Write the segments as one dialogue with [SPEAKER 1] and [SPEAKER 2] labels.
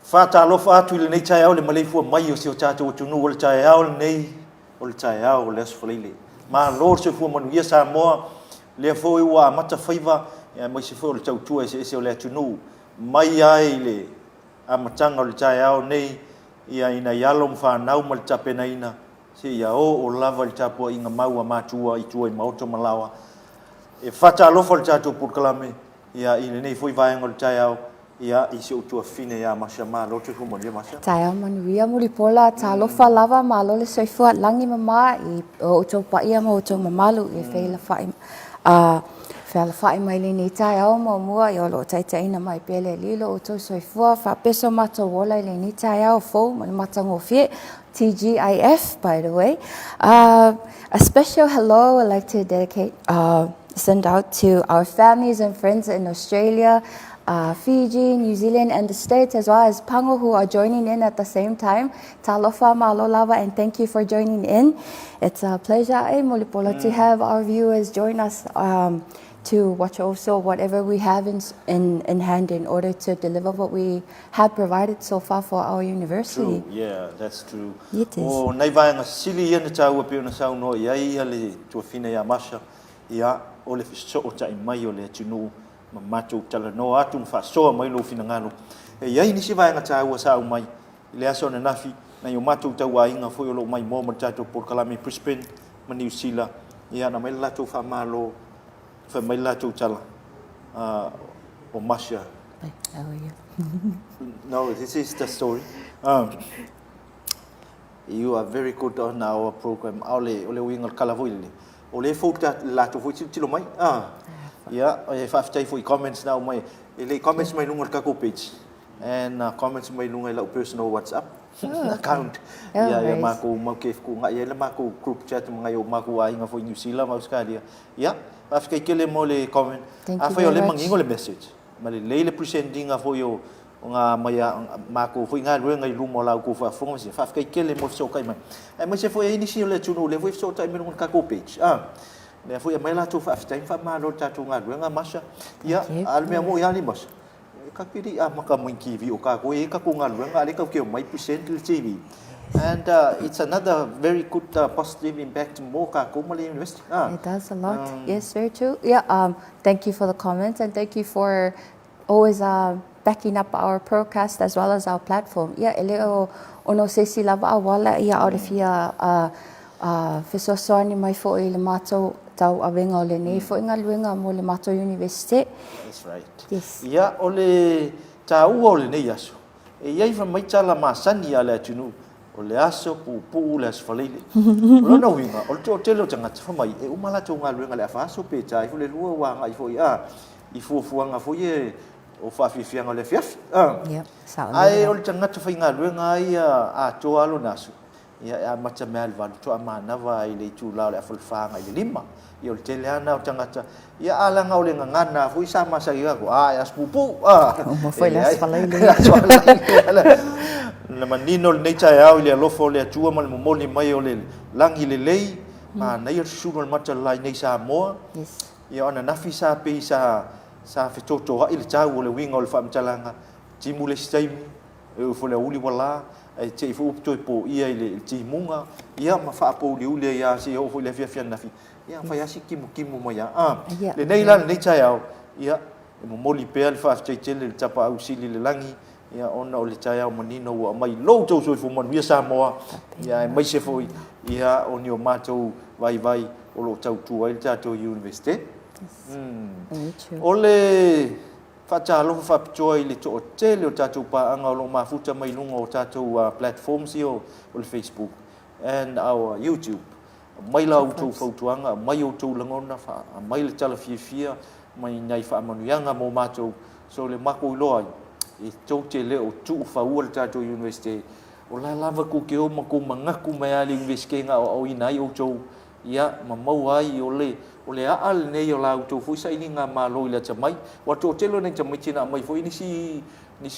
[SPEAKER 1] Whātālofa atu le nei tai au le Maleifua Mai o si o tātou tunu o le tai au le nei o le tai au o le aswhaleile. Ma lor se fua manuia sa moa lea fōi ua mata whaiva mai se fōi o le tautua e se o le tunu mai ai le amatanga o le tai au nei ia ina ialo mwhanau ma le tapena ina se ia o lava le tapua inga maua mātua i tua i maoto malawa e whātālofa le tātou purkalame ia ina nei fōi vaenga o le tai au ia i se utua fine ia masha ma lo te kumo dia masha
[SPEAKER 2] tai manuia muli pola ta lofa lava ma lo le soifua langi mama i o to pa ia mo to mamalu e feila fai fela fai mai le ni tai au mo mua i lo tai tai na mai pele lilo o to soifua fa peso mata wola le ni tai au fo ma mata ngofie TGIF by the way a special hello I'd like to dedicate send out to our families and friends in Australia Fiji, New Zealand, and the States, as well as Pango, who are joining in at the same time. Talofa, malolava, and thank you for joining in. It's a pleasure, Molipola, to have our viewers join us to watch also whatever we have in hand in order to deliver what we have provided so far for our university.
[SPEAKER 1] True. Yeah, that's true.
[SPEAKER 2] It is.
[SPEAKER 1] O nei vaenga sili ia na tau pe ona sau no ia ia le tuafina ia masha ia o le fiso o tai mai o le tunu mamatou tala no atu mfasoa mai lo fina ngalo e ia ini si vaenga tau sa mai le aso na nafi na yo matou tau ainga foi lo mai mo tatou por kalami Brisbane ma New Zealand ia na mai la tu fa malo fa mai la tu tala o masha
[SPEAKER 2] How are you?
[SPEAKER 1] No, this is the story. You are very good on our program. Ole wingal kalavoi ole fokta la tu foi tilo mai yeah, I have to for comments now. My comments my lunga kako page and comments my lunga la personal WhatsApp account. Yeah, mako makef ko nga yela mako group chat mga yo mako ai nga for New Zealand mas kadia. Yeah, after kele mo le comment. After yo le mangingo le message. Mali le presenting nga for yo nga maya mako foi nga ruenga i lumo la ko fa fonga se after kele mo so kai mai. Ai mo se foi initial le tunu le foi so tai me lunga kako page. Le foi mai la tu fa time fa ma lo tatu nga nga masha ia alme mo ia ni mas ka pidi maka mwinki vi o ka ko e ka ko nga nga le ka ke mai percent le TV and it's another very good positive impact mo ka ko Malay University
[SPEAKER 2] it does a lot yes very true yeah thank you for the comments and thank you for always backing up our podcast as well as our platform yeah ele ono se si lava wala ia out of here fesosoni mai fo ile mato tau awenga ole nei fo inga luenga mo le mato university.
[SPEAKER 1] That's right.
[SPEAKER 2] Yes.
[SPEAKER 1] Ia ole tau ole nei aso. E ia fa mai tala masani ala tunu ole aso pu le asfalele. Lona winga ole to telo tanga fa mai e umala to nga luenga le afa so pe tai fo le lua wa ngai fo ia I fo fuanga fo ye o fa fi fianga le fiaf.
[SPEAKER 2] Yeah.
[SPEAKER 1] Ai ole tanga to fa nga luenga ia a to alo naso. Ia macha mal va to amana va ile tu la le afulfanga ile lima. Yo teliana o tangata ia ala nga ole ngana fu sama sa ia ko ya spupu
[SPEAKER 2] mo foi las falei
[SPEAKER 1] na manino le neita ya ile lofo le tua mal mo ni mai ole langi le lei ma na ia suno mata lai nei sa mo
[SPEAKER 2] yes
[SPEAKER 1] ia ona nafi sa pe sa fitoto ile tau ole winga ole fa mtalanga timule stai e fo le uli wala e te fu to po ia ile timunga ia ma fa po le ia si o fo le fia nafi ia fa yasi kimu mo ia le nei la nei tai au ia mo moli pe le fa tete le tapa au sili le langi ia ona o le tai au manino wa mai lo to so fu mon via sa mo ia mai se foi ia oni o mato vai o lo tau tu ai tato university ole fa lo fa joy le to tele o tato pa anga lo mafuta mai lunga o tato platforms o Facebook and our YouTube mai la utu fautuanga mai utu langona fa mai le tala fia mai nai fa manuanga mo mato so le mako loi e to te le o tu fa ul tato university o la lava ku ke o mako mangaku mai ali university nga o inai o to ia mamau ai o le al nei o la utu fu sai ninga ma lo ile chamai wa to te lo nei chamai tina mai foi ni si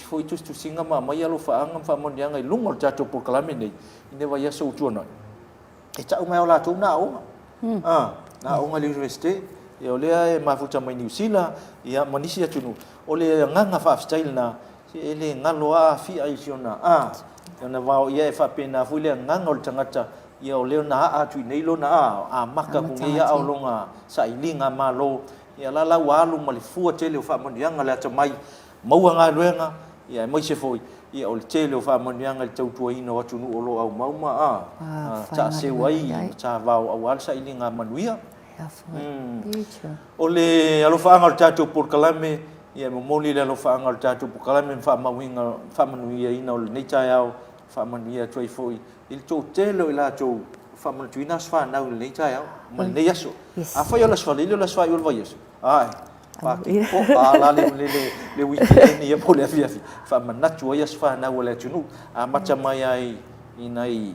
[SPEAKER 1] foi tu singa ma mai alo fa anga fa manuanga i lungo tato por kalame nei ine va ya so tuona e tau mai ola tu na o na o ngali university e o le e mafuta mai New Zealand ia manisi atunu o le nganga fa style na ele ngalo a fi ai siona yana vao ia e whapena fui lea nganga o le tangata ia o leo na a tui nei lo na a maka kung ia au longa sa ilinga malo ia la walu Maleifua tele o whamanianga le ata mai maua ngā ruenga ia mai se foi ia o le tele o whamanianga le tautua ina watu nu o lo au mauma ta se wai ta vao au al sa ilinga manuia o le alofa anga o tatu por kalame ia momoli le alofa anga o tatu por kalame whamawinga whamanuia ina o le neitai au whamanuia tuai foi il tō tele o la tō whamatuina swa nau le neitai au ma nei aso a whai o la swa lilo la swa i olva yesu ai paki po la le weekend ia po le afiafi whamanatu ai aswa nau o le tunu a macha mai ai inai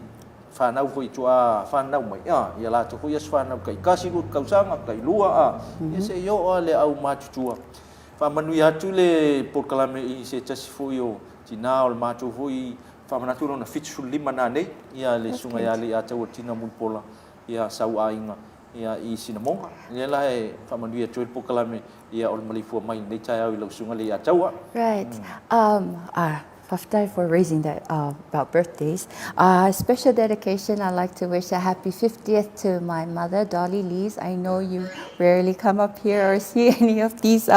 [SPEAKER 1] whanau hoi tua whanau mai ia la tō hoi aswa nau kai kasi lut kausanga kai lua ia se yo le au matutua whamanui atu le porkalame i se tasi foi o tina o le matu hoi whamanatu na fitsu lima na nei ia le sunga ia le atau o tina mulpola ia sau ainga ia i sinamonga ia la e whamanui atu le porkalame ia o le Maleifua mai nei tai au i lau sunga le atau
[SPEAKER 2] Right. Faftai for raising that about birthdays. Special dedication, I'd like to wish a happy 50th to my mother, Dolly Lees. I know you rarely come up here or see any of these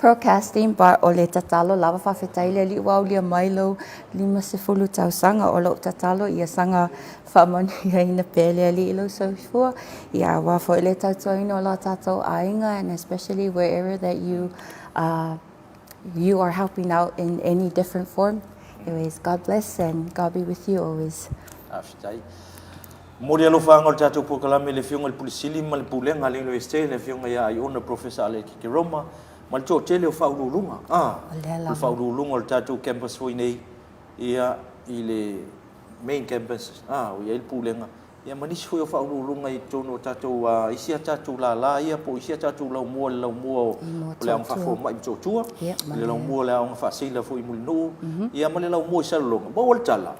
[SPEAKER 2] broadcasting, but o le tatalo lava whawhetai le li wau lia mailo 50 tausanga o lo tatalo ia sanga whamanuia ina pele li ilo soifua. Ia wafo le tautua ino la tatou ainga, and especially wherever that you are helping out in any different form. Anyways, God bless and God be with you always.
[SPEAKER 1] Aftai. Mori alofa ngol tatu po kalame le fiunga le pulisili mal pulenga le university le fiunga ya iona professor ale ki Roma mal to tele o faululunga o faululunga o tatu campus foi nei ia ile main campus o ia il pulenga ia manis foi o faululunga i tono tatu isia tatu la ia po isia tatu la mo le ang fa fo mai to tua le la mo le ang fa sila foi mulno ia male la mo sa longa bo wal tala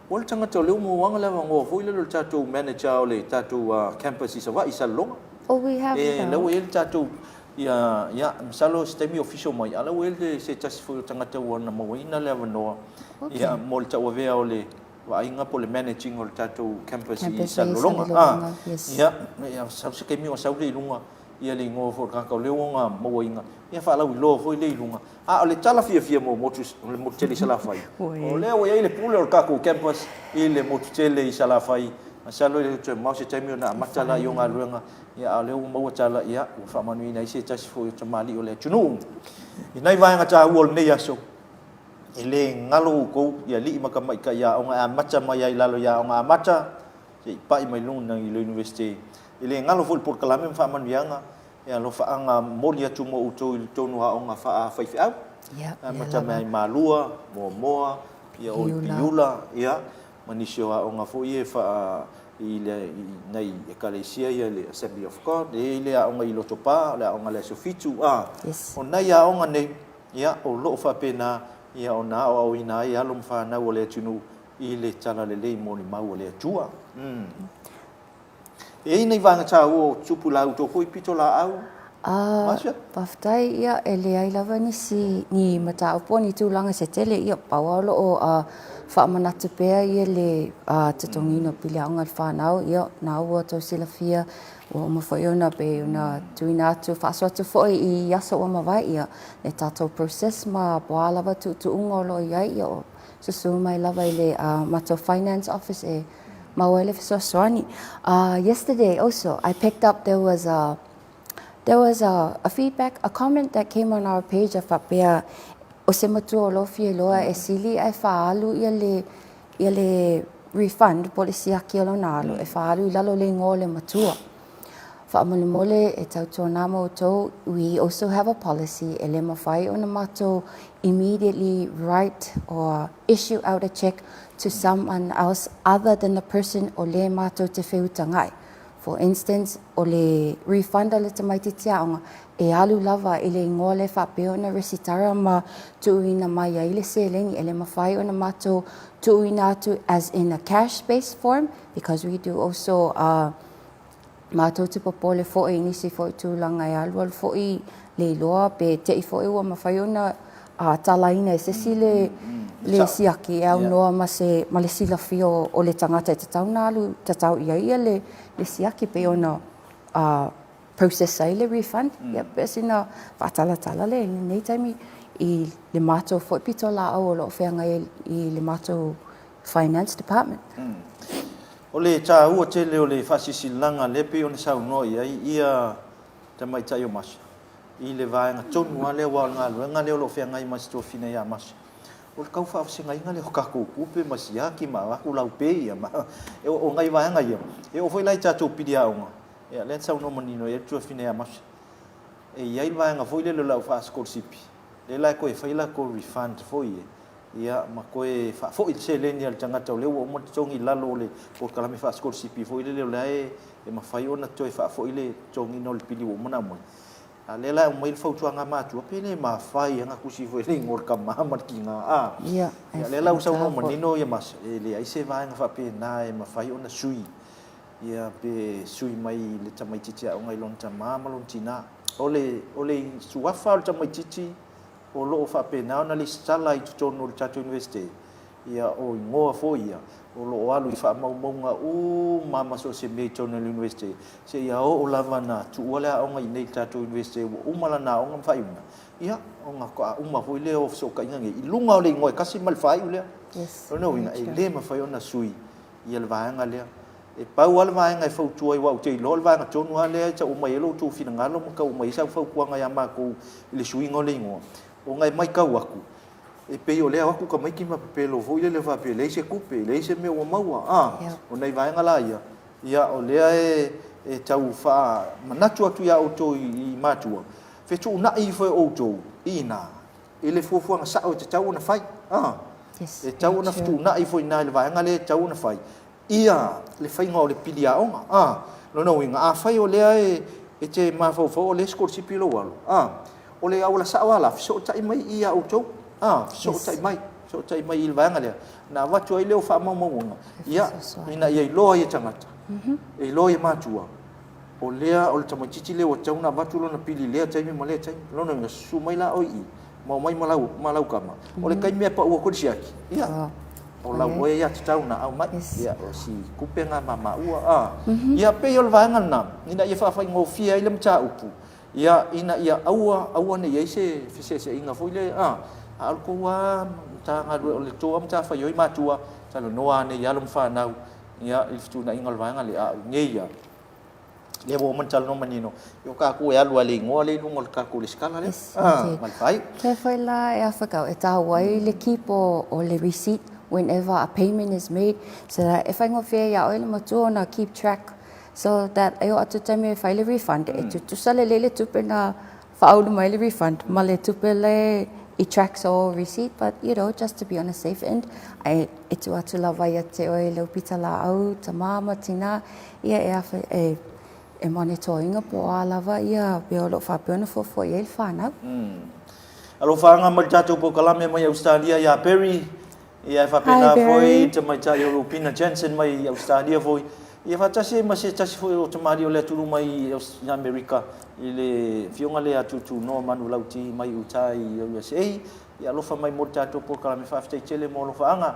[SPEAKER 1] wal tanga to le mo wanga la ngo foi le tatu manager le tatu campus isa wa isa longa
[SPEAKER 2] we have
[SPEAKER 1] le wel tatu ia salo stemi official mai ala wel se tas foi tanga to wana mo ina le no ia mo ta wa ve ole wa inga po le managing o tatu campus i salolonga ia sa se ke mi o sa le lunga ia le ngo fo ka ka le wonga mo inga ia fa la wi lo fo le lunga o le tala fia mo mo tele sala fai o le o ia le pule o ka ko campus i le mo tele i sala fai sa lo le mo se temi na matala yo nga luenga ia le mo tala ia fa manui na se tas fo te mali o le tunu inai vai nga ta wol ne yaso ele ngalo ko ia li makamai ka ia onga macha mai ai lalo ia onga macha sei pai mai lung nang university ele ngalo ful por kalame fa man vianga ia lo fa anga molia tumo uto il tonu ha onga fa fa au macha mai malua moa ia o piula ia manisio ha onga fo ia fa ile nei ekalesia ia le assembly of god ele onga i lotopa le onga le sofitu ona ia onga nei ia o lo fa pena ia ona o ina ia lum fa na o le tunu i le tala le mo ni mau le tua nei vanga cha o tupula to ko pito la au
[SPEAKER 2] Paftai ia ele ai lava ni mata opo ni tulanga se tele ia pawalo o whaamanatu pea ia le tatongino pili aunga whanau ia na ua tau sila fia o mawhaiona pe una tuina atu whaaswa tu foi i yasa o mawai ia le tātou process ma boa lava tu unga lo iai ia o susu mai lava i le mato finance office e mawele fisoswani. Yesterday also I picked up there was a feedback, a comment that came on our page of Apea o se matu o lofi e loa e sili e whaalu ia le refund polisi aki alo nalo e whaalu I lalo le ngō le matua. Whaamole mole e tautua namo o tau, we also have a policy e le mawhai o na mato immediately write or issue out a check to someone else other than the person o le mato te whiutangai. For instance, o le refund le tamaiti tiaonga e alu lava I le ngole whapeo na resitara ma tuuina mai ai le selengi e le mawhai o na mato tuuina atu as in a cash-based form because we do also mato te popole fo'i nisi fo'i tūlanga e alu al fo'i le loa pe te I fo'i ua mawhai o na talaina e sesi le siaki au noa ma le silafi o le tangata e tatau nālu, tatau ia le siaki pe ona process ai le refund. Ia pe sina whātala le nei taimi i le mātou foi pito la au o lo whenga i le mātou finance department.
[SPEAKER 1] O le tā ua tele o le whasisilanga le pe o le sau noi ai ia tamai tai o masa. I le vaenga tonu ale wa ngā luenga leo lo whenga i masito fina ia masa. O le kau whaasinga inga le hokaku kupe masiaki ma waku lau pe ia ma. E o ngai vaenga ia. E o foi lai tātou pidi aunga. E le sau no manino e tua fina ia masa. E iai vaenga foi le lau whaaskol sipi. Le lai koe whaila ko refund foi e. Ia ma koe foi se le ni al tangata o leo o mo tongi lalo le por kalame whaaskol sipi foi le leo lai e ma whai ona toi foi le tongi no le pili o mona mo. A le lai o mai fautuanga mātua pene ma whai anga kusi foi le ngor ka mahamar ki ngā
[SPEAKER 2] Ia.
[SPEAKER 1] le lau sau no manino ia mas e le aise vaenga whapena e ma whai ona sui. Ia pe sui mai le tamai titi a ngai lon tama malon tina. O le suafa o tamai titi o lo whapena ona le sala i tutono le Tato University. Ia o ngoa fo ia. O lo alu i whaamaunga o mama so se mei tono University. Se ia o lava na tu wala o ngai nei Tato University o umala na o ngam whaiuna. Ia o ngā koa uma hoi leo o so ka ingange. I lunga o le ngoi kasi malwhai u lea.
[SPEAKER 2] Yes.
[SPEAKER 1] O no inga e le ma whai ona sui. Ia le vaenga lea. E pau ala vaenga e whautua i wau te ilo. Le vaenga tonu a lea ta o mai elo tu whina ngalo maka o mai sau whaukuanga ia mako i le sui ngo le ingoa. O ngai mai kau aku. E pei o lea aku ka mai ki ma pelo voi le whape leise kupe, leise me o maua. O nei vaenga la ia. Ia o lea e tau wha manatu atu ia o tō i mātua. Whetu una i whai o tō i nā. E le fuafuanga sao e te tau na whai. E tau na whetu una i whai nā le vaenga le tau na whai. Ia le whainga o le pili a onga. No inga a whai o lea e te mawhau o le skor si pilo walo. O le aula sao ala, so tai mai ia o tō. So tai mai il vaenga lea. Na watu ai leo wha maunga. Ia, ina ia iloa ia tangata. E iloa ia mātua. O lea, o le tamaititi leo o tauna watu lona pili lea taimi ma lea taimi. Lona inga su mai la oi i. Mau mai malau kama. O le kai mea pa ua kodisiaki. Ia. O la oe ia te tauna au mai. Ia, o si kupe ngā mama ua. Ia pei o le vaenga na. Ina ia whawhai ngofia ile mta upu. Ia ina ia aua ne ia se fisese inga foi le alko wa ta ngadu le to am ta fa yoi matua ta lo noa ne ia lo mfa nau ia iftu na inga vanga le ngeia le bo man tal no manino yo ka ku ya lo le ngole lu ngol ka ku le skala le mal fai
[SPEAKER 2] ke foi la e afaka e ta wai le kipo o le receipt whenever a payment is made so that if I go fair ya oil mo na keep track so that ayo atu tame file refund e tu sale le tupe na faulu mai le refund male tupe le I tracks or receipt but you know just to be on a safe end I itu atu la vai te oi le pita la au ta mama tina ia e monitoring po ala va ia be lo fa pena fo ia il fa na
[SPEAKER 1] alo fa nga mal tatu po kalame mai Australia ya Perry ia fa pena foi te mai ta European Jensen mai Australia foi ia fa tasi ma se tasi foi o tamari o le tulu mai na America ile fionga le atu no manu lauti mai utai USA ia lo fa mai mo tatu po kalame fa te chele mo lo fa anga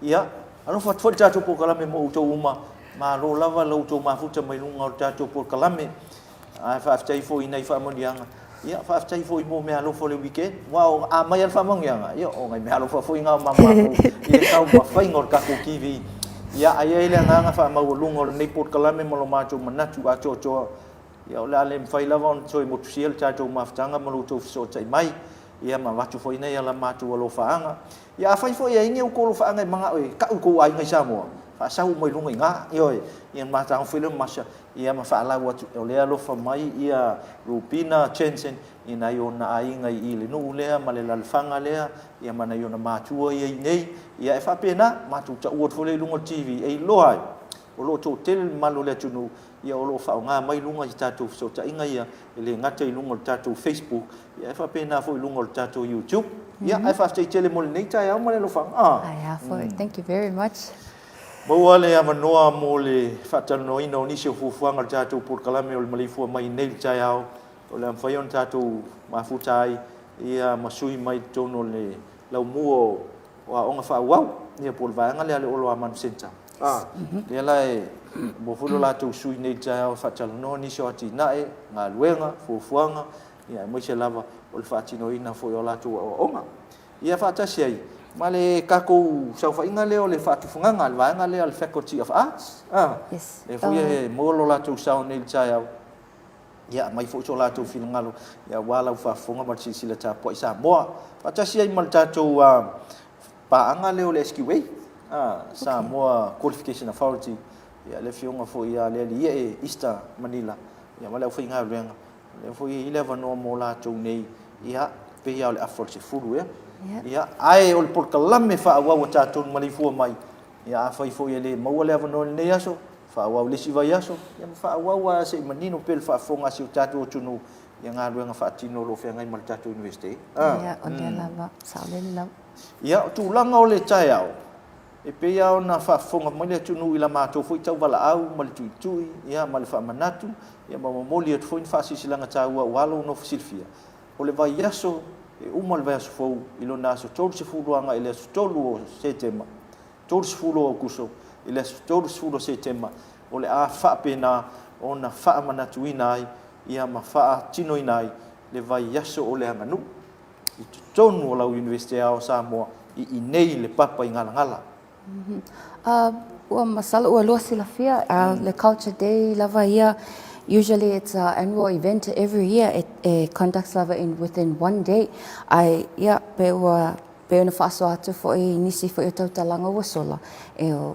[SPEAKER 1] ia alo fa tfo tatu po kalame mo uto uma ma lo lava lo uto ma futa mai lunga tatu po kalame ai fa te foi nei fa mo dianga ia fa te foi mo me alo fo le weekend wow a mai al fa mo yanga ia o ngai me alo fa foi nga mama ia tau ma fa ngor ka ko kiwi ia ai ele nga fa ma lunga nei po kalame mo lo ma tu manatu a cho ia o le ale mwhai lava on toi motusiel tātou mawhtanga malutou fiso tai mai ia ma watu foi nei ala mātou alo whaanga ia a whai foi e inge uko lo whaanga i mga oe ka uko ai ngai Samoa wha sahu mai lunga i ngā ioi ia mātang whilu masa ia ma whaalau atu o lea lo wha mai ia Rupina Jensen ina i ona ai ngai i le nuu lea ma le lalwhanga lea ia mana i ona mātua ia i nei ia e whapena mātou ta uot fole lunga TV e lohai o lo tō tele malu le tunu ia o lo fa nga mai lunga i tātou so ta inga ia ele ngata i lunga tātou Facebook ia fa pena fo lunga tātou YouTube ia ai fa te tele mo nei tai au male lo fa
[SPEAKER 2] thank you very much
[SPEAKER 1] mo ale ama noa mo le fa tano ino ni se fuanga tātou por kalame o Maleifua mai nei tai au o le amfaion tātou mafutai ia masui mai tono le lau mua o onga whaauau ia po le vaenga le ale olo a manu senta le lai mo fulo la tu sui nei tai au whaatalonoa nisi o ati nae ngā luenga fuafuanga ia mo se lava o le whaatino ina fo o la tu o onga ia whaatasi ai ma le kako sau whainga leo le whaatufunganga le vaenga leo le Faculty of Arts le fuia he molo la tu sau nei tai au ia mai fo so la tu filngalo ia wala fa fonga ma sila ta po isa mo patasi ai mal ta tu pa anga leo le skiway sa mo qualification authority ia le fionga fo ia le e Easter Manila ia wala fo inga lenga le fo 11 no mo la tu nei ia pe ia le afro se fulu ia ai ol por kalame fa wa ta tu Maleifua mai ia fa fo ia le mo le no nei aso fa wa le si vai aso ia fa wa se manino pel fa fonga si tatu tunu ia nga luenga fa tino lo fe ngai mal tatu university
[SPEAKER 2] ia o le lava sa le la
[SPEAKER 1] ia tu langa o le tai au e pe ia na fa fonga mai le tunu ila ma to foi tau bala au mal tu ia mal fa manatu ia ma moli et foi fa si silanga tau walo no silfia o le vai aso e umal vai aso fo ilo na so tolu se fu anga ile so tolu se tema tolu se fu lo kuso ile tolu sulo se tema o le a fa pena ona fa manatuina ai ia ma fa tino inai le vai yaso o le anganu i tonu o la university o Samoa i nei le papa i ngala
[SPEAKER 2] ua masala ua loa silafia le culture day lava ia usually it's an annual event every year it conducts lava within one day ai ia pe ua pe na faso atu fo i nisi fo i tau talanga ua sola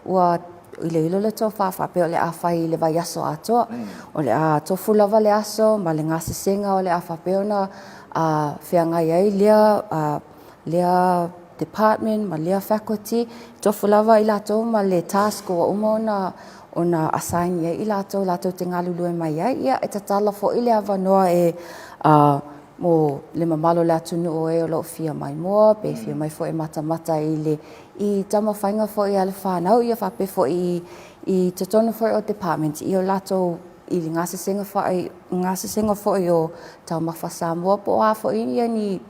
[SPEAKER 2] ua ile le to fa pe le afa i le vai aso ato o le a to fulava le aso ma le ngase senga o le afa pe ona feanga ia le department ma le faculty to fulava i lato ma le task o ona assign ia i lato te ngalulu mai ia e tatala fo ile ava noa mo le mamalo le atunu o e o lo fia mai mo pe fia mai fo e mata i tama whainga fo i ale whanau ia whape fo i te tonu fo o department i o lato i li ngase senga fo i o tau mawha Samoa po a fo i ni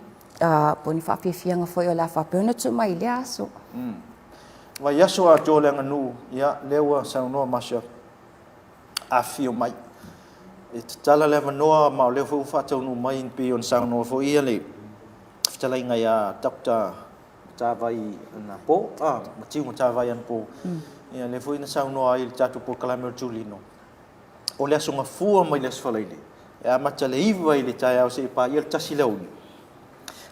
[SPEAKER 2] po ni whape fianga fo i o la whape ona tu mai le aso
[SPEAKER 1] Vai aso a tō lenga nu ia lewa saunoa masha a fio mai e te tala lewa noa ma o leo fu whatau nu mai in pe on saunoa fo ia le fitalai ngai a Dr. Tawai na po matiu mo Tawai an po ia le fu ina saunoa i tatu po kalame o tulino o le aso ngafua mai le asfalaile e a mata le iwa i le tai au se pa ia le tasi leuni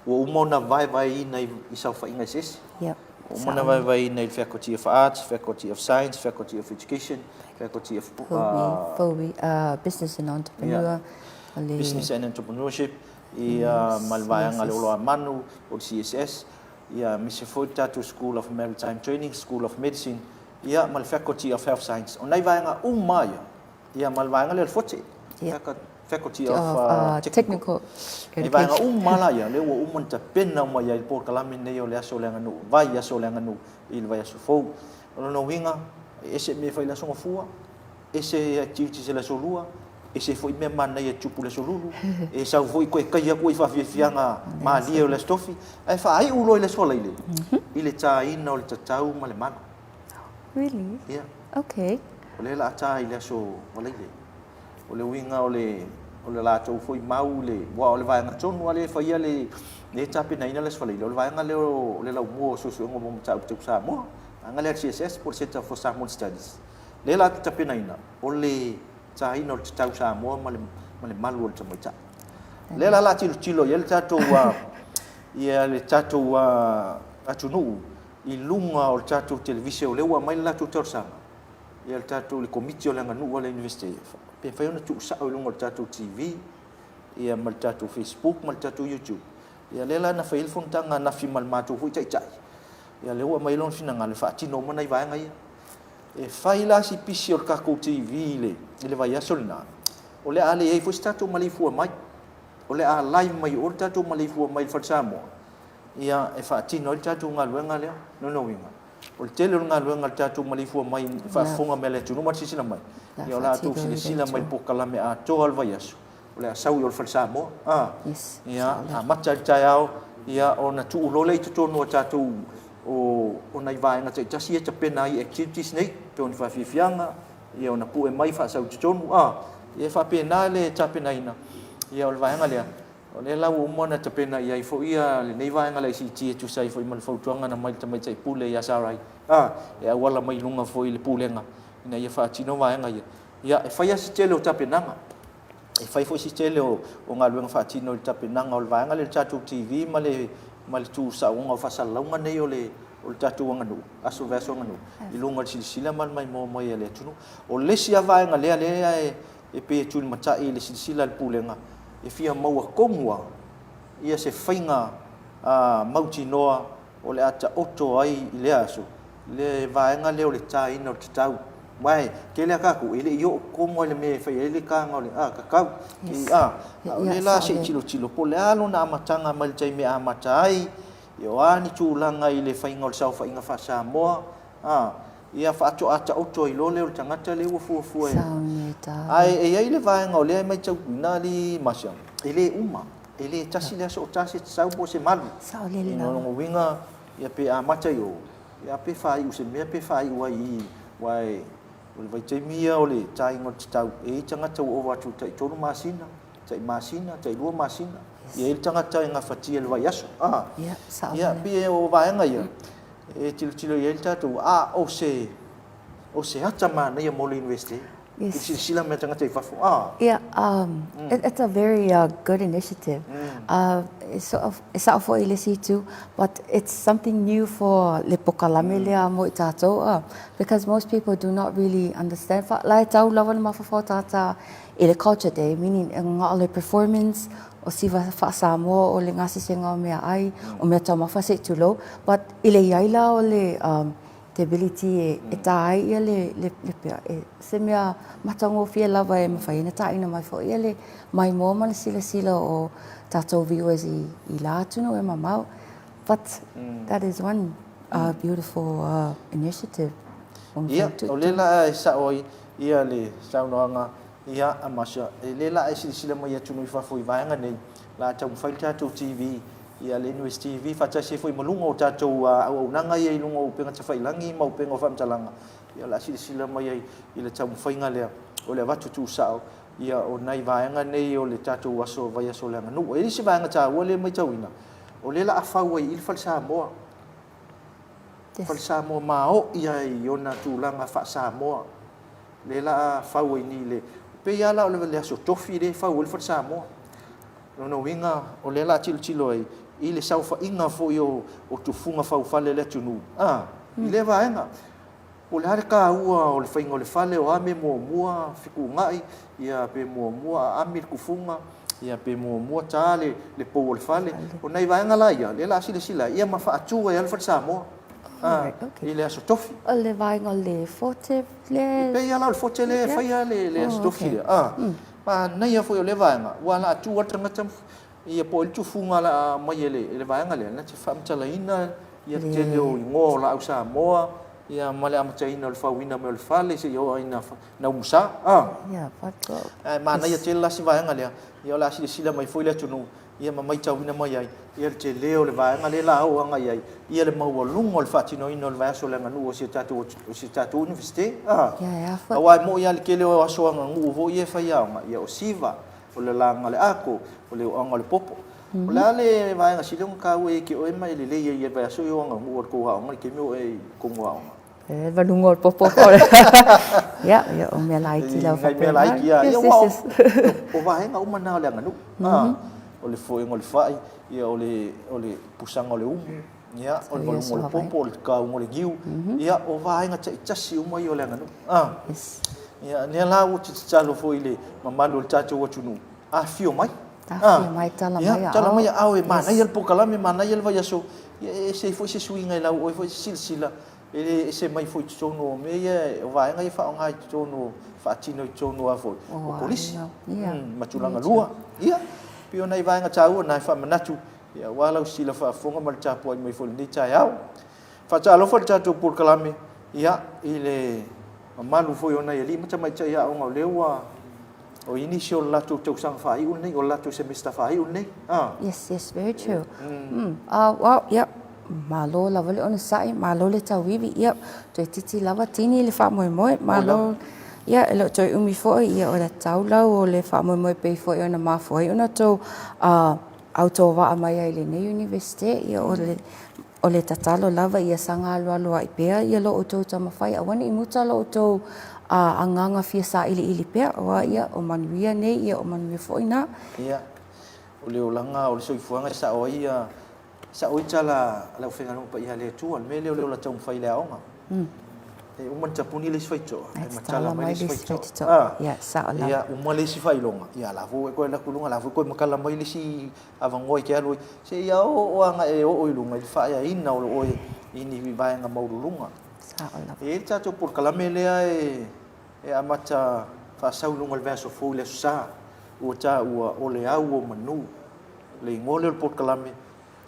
[SPEAKER 1] ua umona vai ina i sau whainga sesi umona vai ina i Faculty of Arts, Faculty of Science, Faculty of Education, Faculty of
[SPEAKER 2] Business and Entrepreneur
[SPEAKER 1] Business and Entrepreneurship i malvaianga le olo manu o CSS ia mise foi tatu School of Maritime Training, School of Medicine ia mal Faculty of Health Science o nai vaenga umaya ia malvaianga le fote Faculty of
[SPEAKER 2] Technical
[SPEAKER 1] Education. Vaenga umala ia le ua umanta pena mai ai por kalame nei o le aso lenga nu vai aso lenga nu i le vai aso fou ono no winga ese me fai la songa fua ese activity se la solua ese foi me mana ia tupu le solulu e sa foi ko kai ko i fa fianga ma li o le stofi ai fa ai ulo le sola ile ile ta ina o le tatau ma le mano
[SPEAKER 2] really okay
[SPEAKER 1] o le la ta ile so wala ile o le winga o le la tau foi mau le wa o le vai nga tonu ale fa ia le tapi na ina le sola ile o le vai nga le la mo so so mo tau tau sa mo anga le CSS por Center for Samoan Studies le la tapi na ina o le ta ina o tau sa mo ma le malu o le tamaita le la tilo ia le tatu wa atunu i lunga o tatu televisio le wa mai la tu torsanga ia le tatu le komiti o le nganu o le university pe fai ona tu sa o lunga o tatu TV ia mal tatu Facebook mal tatu YouTube ia le la na fail fontanga na fi mal matu hu tai ia le wa mai lon fina ngal fa tino mana i vai ngai e fai la si pisi o kako TV le vai asolna o le ale e fo tatu Maleifua mai o le a live mai o tatu Maleifua mai fa samo ia e fa tino o tatu ngal le no winga o tele ngal tatu Maleifua mai fa fonga mele tu no ma sisina mai ia la tu sisina mai po kalame a to al vai aso le sau yo fal Samoa
[SPEAKER 2] Yes.
[SPEAKER 1] ia a mata tai au ia ona tu lo le tu no tatu o nai vai nga te tasi te pena i activities nei pe on fa fianga ia ona pu e mai fa sau tu tonu ia fa pena le ta pena ina ia o vai nga le o le la o mona te pena ia i fo ia le nei vai nga le si ti tu sai fo i mal fo tuanga na mai te mai tai pule ia sarai ia wala mai lunga fo i le pulenga ina ia fa tino vai nga ia e fa ia si tele o ta pena e fai fo si tele o nga luenga fa tino le ta pena o vai nga le tatu TV ma le tu sa o fa sa longa nei o le tatu nganu aso verso nganu i lunga sila mal mai mo mai le tunu o le sia vai nga le e pe tu mata i le sila le pulenga e fia mau komua ia se fainga mauti noa o le ata oto ai i le aso le vai nga le o le tai no tau mai ke le ka ku ile yo komo le me fai ile ka nga le ka ki le la se chilo po le alo na matanga mal tai me amatai yo ani tulanga ile fainga o sau fainga fa Samoa ia fa ata oto i lo le o tangata le fu ai ile vai nga le mai tau na li masha ile ile tasi le so tasi sau po se malu
[SPEAKER 2] Sao le
[SPEAKER 1] no winga ia pe amata yo ia pe fai u se me pe fai wai vai te mia o le tai ngot tau e tanga tau o watu tai tonu masina tai lua masina ia il tanga tai nga fatia le vai aso ia pe o vai nga ia e tilo ia il tatu o se hata mana ia mo le university sila me tanga tai fafu
[SPEAKER 2] it's a very good initiative. It's sort of for illicit too, but it's something new for le pokalame le mo tato because most people do not really understand. Like tau lawan mafafo tata ile culture day, meaning nga le performance o siva fa Samoa o le ngasi senga mea ai o mea tau mafase tulo, but ile yaila o le te ability e tai ia le pea se mea matango fia lava e mawhai na tai na mai fo ia le mai mo mana sila o tatou viewers i la tunu e mamau, but that is one beautiful initiative.
[SPEAKER 1] Ia o le la e sa oi ia le saunoanga ia amasha le la e sila mai tunu i fafo i vaenga nei la tau fai tatou TV ia le News TV fa tasi foi malunga o tatou au nanga ia lunga o penga tafai langi mau penga o famtalanga ia la sila mai i le tau fainga le o le watu tu sao ia o nai vaenga nei o le tatou aso vai aso le nganu e si vaenga ta o le mai tauina o le la afau i fal Samoa fal Samoa mao ia i ona tulanga fa Samoa le la afau ni le pe ia la o le aso tofi le fau i fal Samoa no winga o le la chilo ai i le saufa inga fo yo o tufunga fau fale le tunu i le vaenga o le harka ua o le fainga o le fale o ame mua fiku ngai ia pe mua ame kufunga ia pe mua tale le po o le fale o nei vaenga la ia le la sila ia ma fa atu e alfa Samoa i le aso tofi
[SPEAKER 2] o le vaenga le fote le
[SPEAKER 1] pe ia la le fote le faia le aso tofi ma nei fo yo le vaenga wala atu atanga ia po il tufunga la mai le vaenga le na te famtala ina ia te leo ngo la usa moa ia male amataina le fawina me le fale se yo ina na musa
[SPEAKER 2] ia patro
[SPEAKER 1] ma na ia te la si vaenga le ia la si sila mai foi le tunu ia mai tawina mai ai ia te leo le vaenga le la o anga ia ia le mau lungo le fatino ina le vaso le nganu o se tatu university wa mo ia le kele o aso anga ngu vo ia fa ia o siva o le langa le ako o le anga le popo o le vaenga silong ka we ki o mai le ia va so yo anga mo ko ha ngai ke mo e ko mo
[SPEAKER 2] va lungo popo ya o me like la fa
[SPEAKER 1] me like ia o vaenga o mana le nganu o le foi ngol fai ia o le pusanga o le ia o le ngol popo le ka ngol giu ia o vaenga tasi o mai o le nganu ia ne la o tsalo foi le mamalo le tato o tunu fio mai
[SPEAKER 2] tala mai
[SPEAKER 1] tala mai au e mana ia pokalame mana ia vai aso e se foi se swinga la o foi silsila e se mai foi tsono me ia o vaenga ia fa ngai tsono fa tino tsono a foi o polisi matulanga lua ia pio nai vaenga tau nai fa manatu ia wala sila fa fonga mal tapo mai foi ni taiau fa talo fa tato pokalame ia ile malu foi ona ia lima mai ia o ngau lewa o initial la tu sang fai un nei o la tu semester fai un nei
[SPEAKER 2] Yes, very true. Well, yep. Malo lava le ona sai, malo le tawiwi, yep. Toi titi lava tini le wha moe, malo. Ia, elo toi umi foi, ia o le taulau o le wha moe pei foi ona mafoi. Ona tau au tō waa mai ai le nei universite, ia o le tatalo lava, ia sanga alua i pea, ia lo o tau tamawhai. Awana i muta lo o tau anganga fia sa ili pea, oa ia o manuia nei, ia o manuia foi na.
[SPEAKER 1] Ia, o le olanga o le soifuanga sa oi tala la ofenga no pa ia le tu al mele o le la tau fai le aonga. E uma tapuni le sfaito, e matala mai le sfaito.
[SPEAKER 2] Ia, sa ola.
[SPEAKER 1] Ia, uma le si fai longa. Ia la vo ko la kulunga la vo ko makala mai le si avangoi ke aloi. Se ia o anga e o ilunga le fai ina o ini vi vai nga maulunga.
[SPEAKER 2] Sa ola.
[SPEAKER 1] E tato por kala mele e amata fa saulunga le verso fo le sa. O ta o le au o manu. Le ngole por kala me.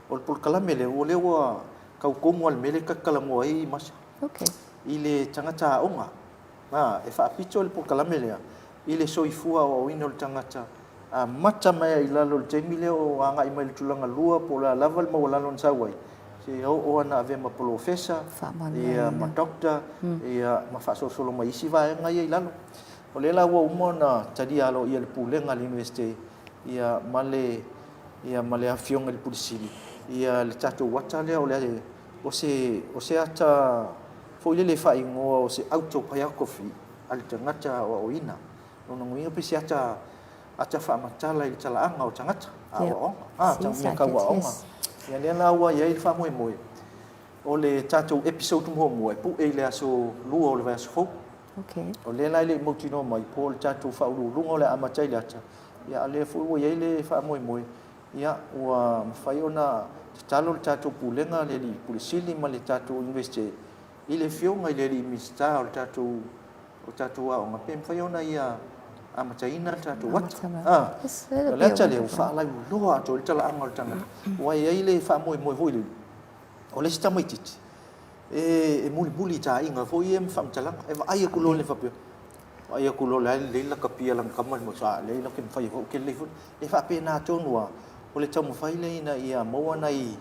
[SPEAKER 1] O por kala mele o le wa kau komo al mele ka kala mo ai mas.
[SPEAKER 2] Okay.
[SPEAKER 1] Ile tangata onga e fa picho le por kala mele ile soifua o ino le tangata mata mai i lalo le temile o anga i mai tulanga lua po la level mo lalo n sawai se o ana ave ma professor ia ma doctor ia ma fa solo mai si va nga i lalo o le la wo mo na tadi alo ia le pulenga le university ia male afiong le pulisili ia le tato wata le o se ata foi le fai ngo o se auto paya kofi al tangata o ina no ngui pe si ata fa matala i tala anga o tangata tang ka wa onga ya le la wa ye fa moi o le tato episode mo pu e le aso lu o le vas fo
[SPEAKER 2] okay
[SPEAKER 1] o le la le motino mai po le tato fa lu o le amata ile ata ya le fu o ye le fa moi ya wa fai ona talo le tato pulenga le li pulisili ma le tato university ile fionga ile li mista o tatu wa ma pem foi ona ia amata ina tatu wat la tale o fa la lo a to tala angol tanga wa ile fa moi voi o le sta mai titi e muli ta inga foi em fam tala e ai ku lo le fa pe ai ku lo le la kapia lang kamal mo sa le la ken fai ke le e fa pe na to noa o le tamu fai le ina ia mo ana i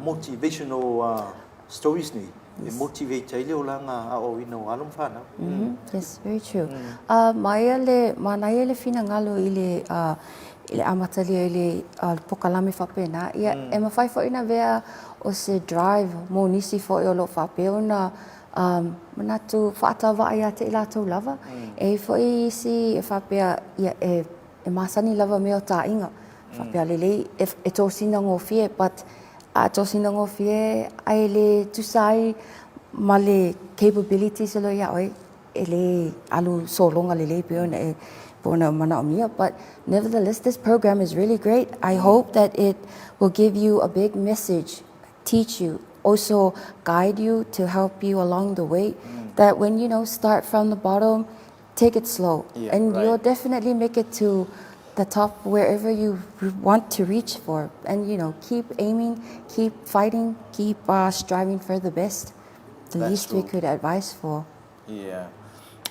[SPEAKER 1] motivational stories ni e motivate ile olanga o ino alum fana
[SPEAKER 2] yes very true manai le fina ngalo ile amatali ile pokalami fa pena ia e mafai fo ina vea o se drive mo nisi fo o lo fa pe ona manatu fata va ia te ila to lava e fo si fa pe ia e masani lava me o ta inga fa pe le e to sina ngo fie but a to sina ngo fie ai le tu sai male capabilities lo ya oi ele alu so longa le pe ona e bona mana mia but nevertheless this program is really great. I hope that it will give you a big message, teach you, also guide you to help you along the way that when start from the bottom, take it slow and you'll definitely make it to the top wherever you want to reach for and keep aiming, keep fighting, keep striving for the best. The least we could advise for.
[SPEAKER 1] Yeah.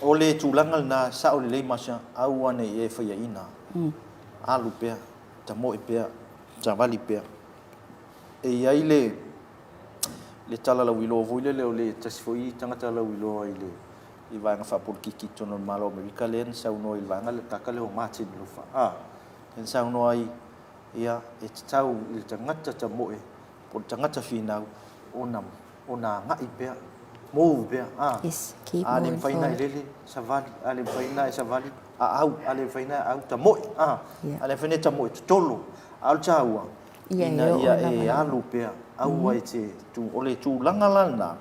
[SPEAKER 1] Ole tulangal na sa ole le masa au ane e fa ina. Alu pe, tamo pe, javali pe. E ai le tala la wilo voile le ole tasfoi tangata la wilo ile. I va nga fa por kiki tono malo America len sa uno il vanga le takale o mati lo fa. En sa uno ai ia e tau il tangata tamo e por tangata finau ona ngai pe move pe
[SPEAKER 2] yes keep moving
[SPEAKER 1] ale faina ile savali ale faina savali au ale faina au tamo ale faina tamo tolo al chaua ia e alu pe au ai te tu ole tu langalana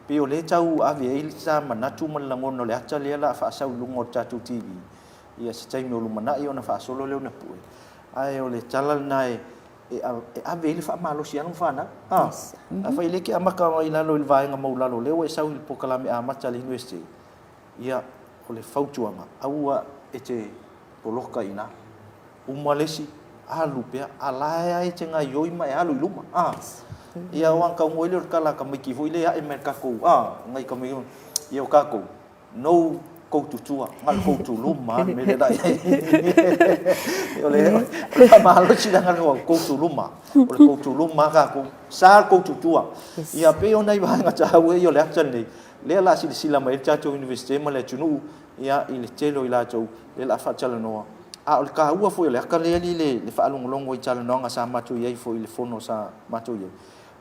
[SPEAKER 1] pe ole tau ave il sa manatu man langon ole acha le la fa sa lungo tatu tv ia se tai no lumana i ona fa solo le ona pu ai ole chalal nai e ave il fa malo si anu fana fa ile ki amaka ila lo il vai nga mo lalo le we sa il pokalame amata le university ia ole fautuanga aua ete poloka ina umalesi alu pe ala ai tenga yoi mai alu luma ia wang ka ngoile kala ka miki foi le ai merka ko ngai ka mi ia ka ko no koutu tua ngal koutu luma me le dai ole malo si ngal koutu luma ole koutu luma ka ko sa koutu tua ia pe ona i va nga cha we yo le achan le la si sila mai cha cho university ma le tunu ia i le telo i la cho le la fa chala no a o ka ua foi le ka le le fa long long i chala no nga sa ma tu ye foi le fono sa ma tu ye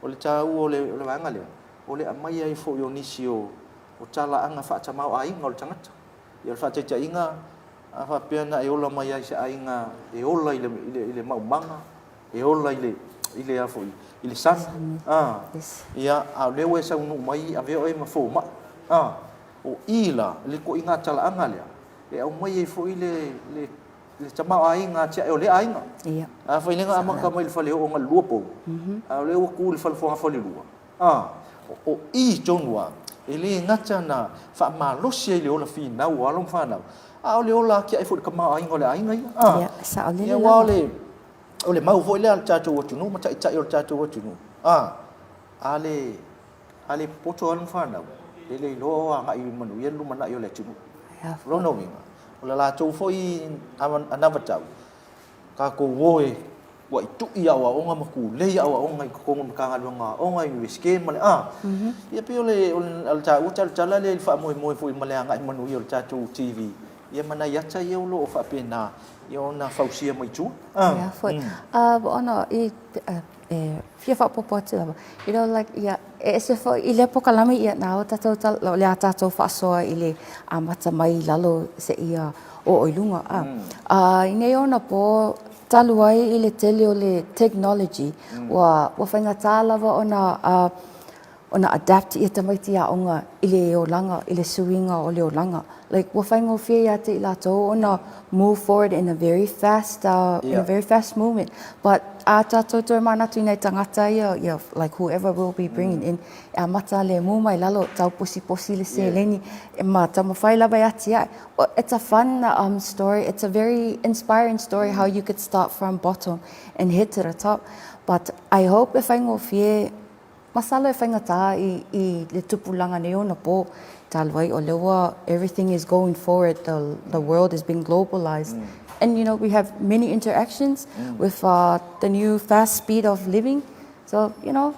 [SPEAKER 1] o le cha u le vanga le o le mai ai foi o nisio o chala anga fa cha mau ai ngol changat ia fa cha inga a fa pena e ola mai ai sa inga e ola ile mau manga e ola ile a foi ile san ia a le we sa nu mai a ve o ma fo ma o ila le ko inga chala anga le e o mai e foi le chama ai nga cha o le ai nga
[SPEAKER 2] ia
[SPEAKER 1] a foi lenga ama ka mai fale o nga luopo a le o ku le fal fo fo le lua o i jonwa ele ngacha na fa ma lo sia le ola fi na wa long fa na a le ola ki ai fu ka ma ai ngole ai ngai
[SPEAKER 2] ia sa le
[SPEAKER 1] ia wa le mau foi le cha chu tu no ma cha o cha chu tu no ale poto long fa na ele lo nga i manu ye lu mana yo le chu lo no mi ola la chu foi ana va chau ka ko ngoi wa tu ia wa onga maku le ia wa onga ko ngom ka nga onga i ske male ia pe ole al cha u cha la le fa moi fu male nga manu yo cha chu tv ia mana ya cha yo lo fa pe na yo na fa sia mai chu
[SPEAKER 2] ia foi ona i fia fa popo tu you know like ia ese fo ile pokalami ia na o tato lo le tato fa so ile amata mai lalo se ia o ilunga ine ona po taluai ile tele o le technology wa whainga tālawa ona adapt i tamaiti a onga ile o langa, ile suinga o le o langa. Like whainga o whia te i lato ona move forward in a very fast movement. But a tato toi manatu nei tangata ia, like whoever will be bringing in, a mata le mu mai lalo tau posi le se leni, ma tama whai lawa ati ai. It's a fun story. It's a very inspiring story how you could start from bottom and head to the top. But I hope if I go whia masalo e whainga tā i le tupulanga ne ona po talwai o lewa, everything is going forward, the world is being globalized. And you know, we have many interactions with the new fast speed of living. So, you know,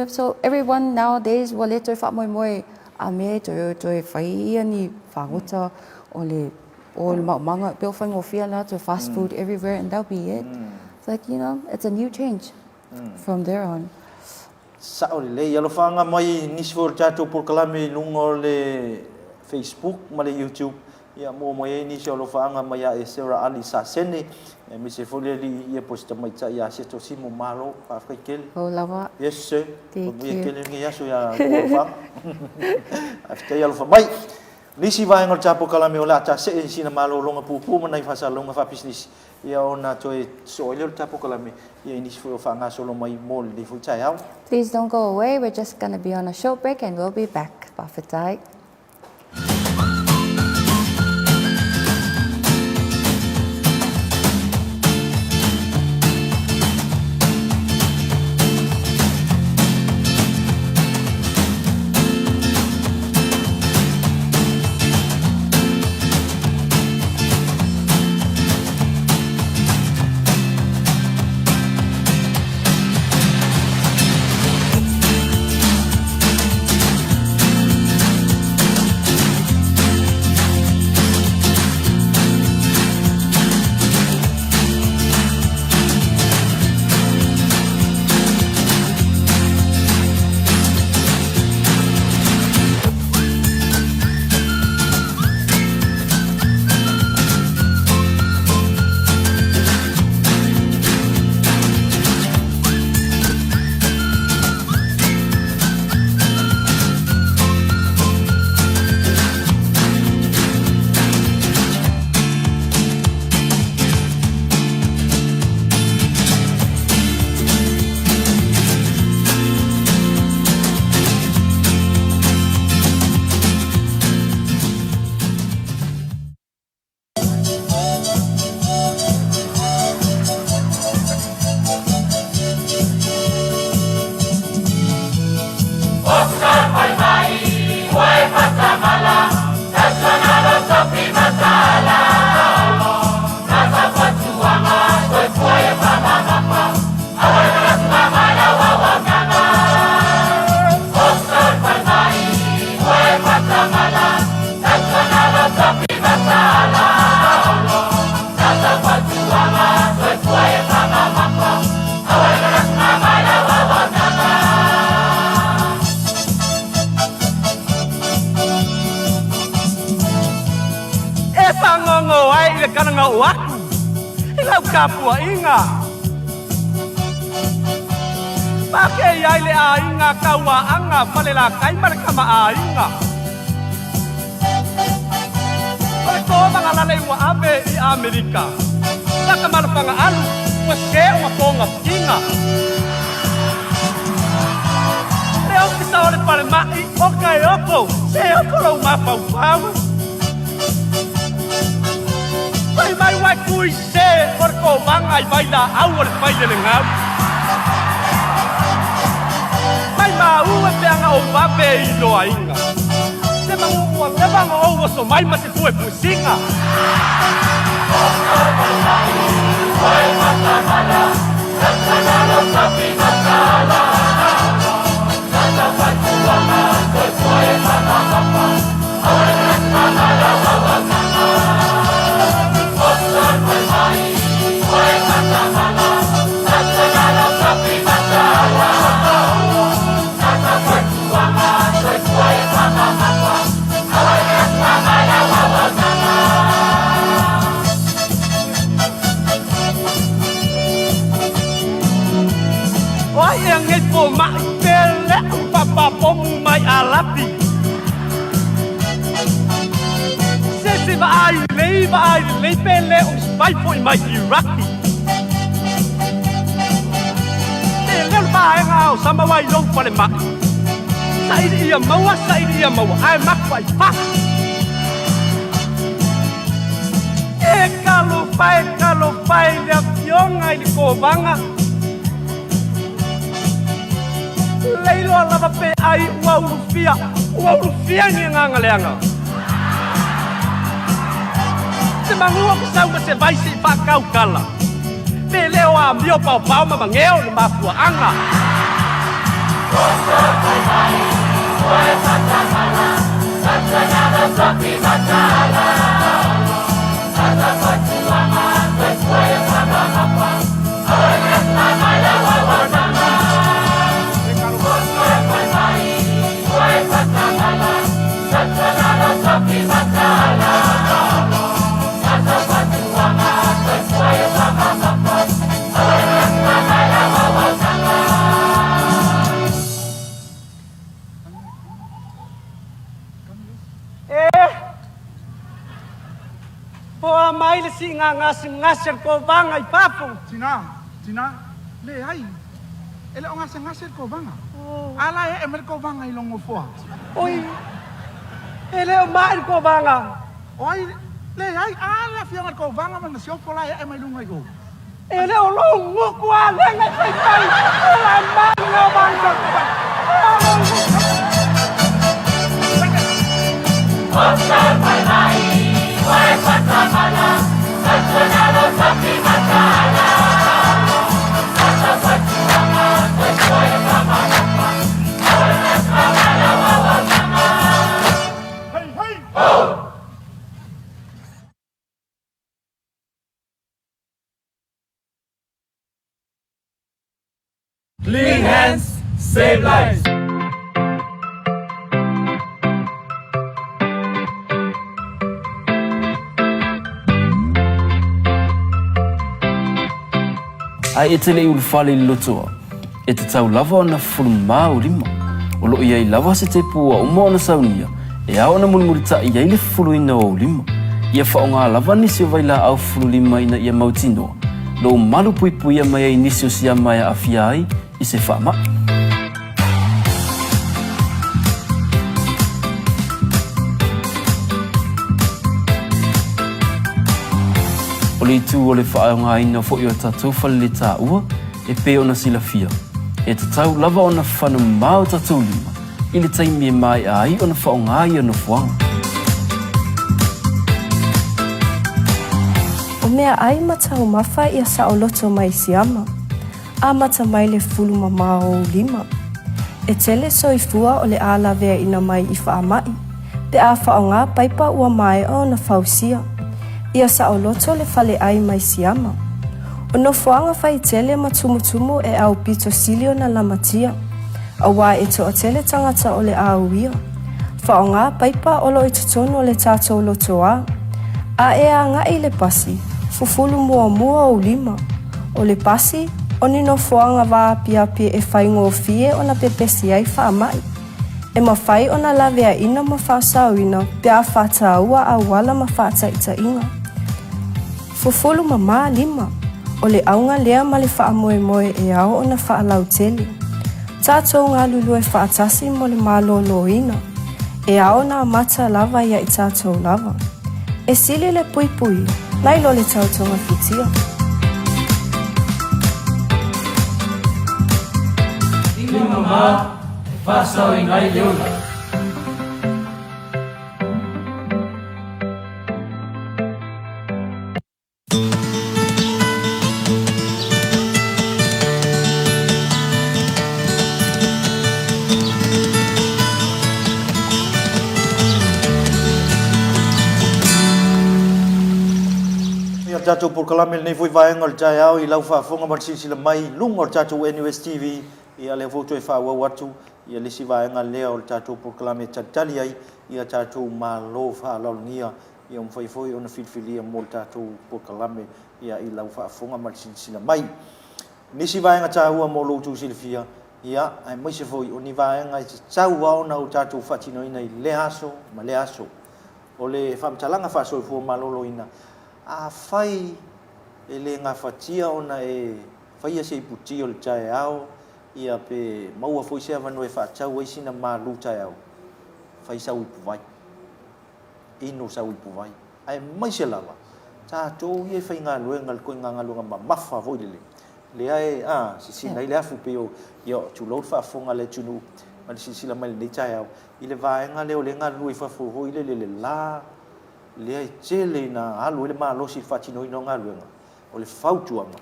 [SPEAKER 2] so everyone nowadays, wale toi wha moi a me toi whai ni whangota o le maumanga, peo whaingo whia la toi fast food everywhere and that'll be it. It's like, you know, it's a new change from there on.
[SPEAKER 1] Sa o le ia lo fanga mai nisi for chato por kalame lungo le Facebook ma le YouTube ia mo mai nisi lo fanga mai e sera ali sa sene mi se fole li ia posta mai cha ia se to simo malo pa fakel
[SPEAKER 2] o lava
[SPEAKER 1] yes sir mo ia kele ngi ya so ya lo fa after ia lo fa mai nisi vai ngol chapo kalame o la cha se sina malo longa pupu mana fa sa longa fa business ia ona toi so ile chapo kalame ia nisi for fanga solo mai mol di fu cha ya.
[SPEAKER 2] Please don't go away. We're just going to be on a short break and we'll be back. Bafatai.
[SPEAKER 3] aku. Inga kapua inga. Pakai ai le inga kawa anga palela kai marka ma inga. Ko mangalale wa ave I Amerika. Saka malapanga alu, waske wa konga inga. Leo kita ole pare mai okai oko, se oko lo mapau pau. Mai wai kui se orko bangai baila awal baile lengau. Mai mau pe anga o babe I lo ainga. Se mangu wa levanga o so mai mate pue pusinga. Wai matamala, matamala sapi matala. Nata patuama, koi matamapa. Awai matamala wawatama. Osar wai mai, wai matamala, matamala sapi matala. Nata patuama, koi matamapa. Awai matamala wawatama. Yang itu mak pelek papa pomu mai alapi. Sesi ba ai pelek spai foi mai iraki. Pelek ba ai ngau sama wai long pale mak. Sai dia mau ai mak pai pa. Kalau pai dia piong ai di kobanga. Leilo lava pe ai ua urufia ni ngangaleanga. Se mangua ke sau se vai se pakau kala. Pe leo a mio pau ma mangeo ni mafua anga. Kosa pai mai, koe patamala, patamala sapi matala. Tata patuama, koe pamamapa, koe pamala wawanama. Mai le si ngasir ko banga I papu.
[SPEAKER 4] Tina, le ai. Ele o ngasir ko banga. Ala e mer ko banga I longo foa.
[SPEAKER 3] Oi. Ele o mai ko banga.
[SPEAKER 4] Oi, le ai ala fianga ko banga man sio pola e mai lunga go.
[SPEAKER 3] Ele o longo ko ala ngai pai. Ala mai no banga. Osta pai mai. Wai patamala, patamala sapi matala. Nata patuama, koi pamamapa. Koi patamala wawatama. Hey, hey! Oh! Clean hands, save lives.
[SPEAKER 5] Ai e tele ulu fale lotoa. E te tau lava ona fulma o lima. O lo iai lava se te pua uma ona saunia. E a ona mulimurita iai le fulu ina o lima. Ia whaonga lava nisi o vaila au fulu lima ina ia mautinoa. Lo malu pui pui a mai ai nisi o sia mai a afia ai I se whaama. O le tu o le whaonga ina fo I o tatou whale le tā ua, e pe ona sila fia. E te tau lava ona whanu mao tatou lima, I le taimi e mai ai ona whaonga ai ana fuanga.
[SPEAKER 6] O mea ai matau mawha ia sa o loto mai siama, a mata mai le fulu mama o lima. E tele soifua o le ala vea ina mai I whaamai, pe a whaonga paipa ua mai o na fausia. Ia sa o loto le fale ai mai siama. O no fuanga fai tele matumutumu e au pito silio na lamatia. A wā e to o tele tangata o le auia. Whaonga paipa olo I tutonu o le tātou lotoa. A e a ngai le pasi. Fufulu mua o 5. O le pasi, o ni no foanga wa api e whaingo fie o na pepesi ai whaamai. E mawhai o na lawe a ina ma whaasauina pia whata ua a wala ma whata ita inga. Fufulu mama 5. O le aunga lea ma le whaamoe moe e ao o na whaalau teli. Tātou ngā lulu e whaatasi mo le mālolo ina. E ao na mata lava ia i tātou lava. E sili le pui pui, nai lo le tautonga fitia.
[SPEAKER 5] Ili mama, whasau i ngai leona.
[SPEAKER 1] Tatou por kalame nei foi vai ngol tai au I lau fa fonga mar sila mai lungo tatou NUS TV ia le foto e fa wa watu ia le si vai ngal le o tatou por kalame tali ai ia tatou malo fa launia ia foi ona filfilia mo tatou por kalame ia I lau fa fonga mar sila mai ni si vai ngata ua mo lo tu silfia ia ai mai se foi oni vai ngai tau wa ona o tatou fa tino ina le aso ma le aso o le fa mtalanga fa so fu malolo ina a fai ele nga fatia ona e fai se puti o tai ao ia pe maua foi se vano e fa tau e sina malu tai ao fai sa u vai ino sa u vai ai mai se lava ta to ie fai nga lu ngal ko nga lu nga mafa voi le ai si nei le afu pe o io tu lo fa fonga le tunu ma si la mai le tai ao ile vai nga le o le nga lu e fa fo ho ile le la le ai tele na alu le malo si fatino ino ngaluenga o le fautuanga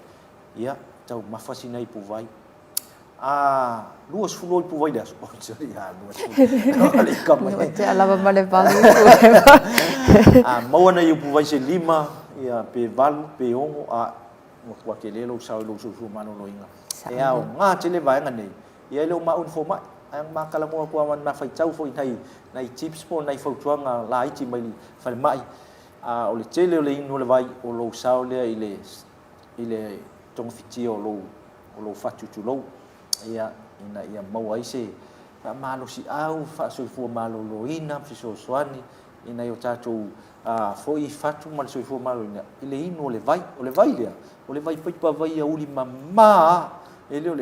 [SPEAKER 1] ia tau mafasina I puvai luas fulo I puvai das o sorry luas ale kama
[SPEAKER 2] te alava male valu
[SPEAKER 1] mau na I puvai se 5 ia pe valu pe ongo mo kwa kelelo sa lo su mano no inga e au nga tele vai nga nei ia le ma un fo mai ang makala mo ko man na fai tau foi nai chips po nai fautuanga la iti mai fai mai o le tele o le inu le vai o lo sao le ile tong fiti o lo fatu tu lo ia ia mau ai se fa malo si au fa so fu malo lo ina fi so swani ina yo tatu foi fatu mal so fu malo ina ile inu o le vai le vai pa vai a uli mama ele o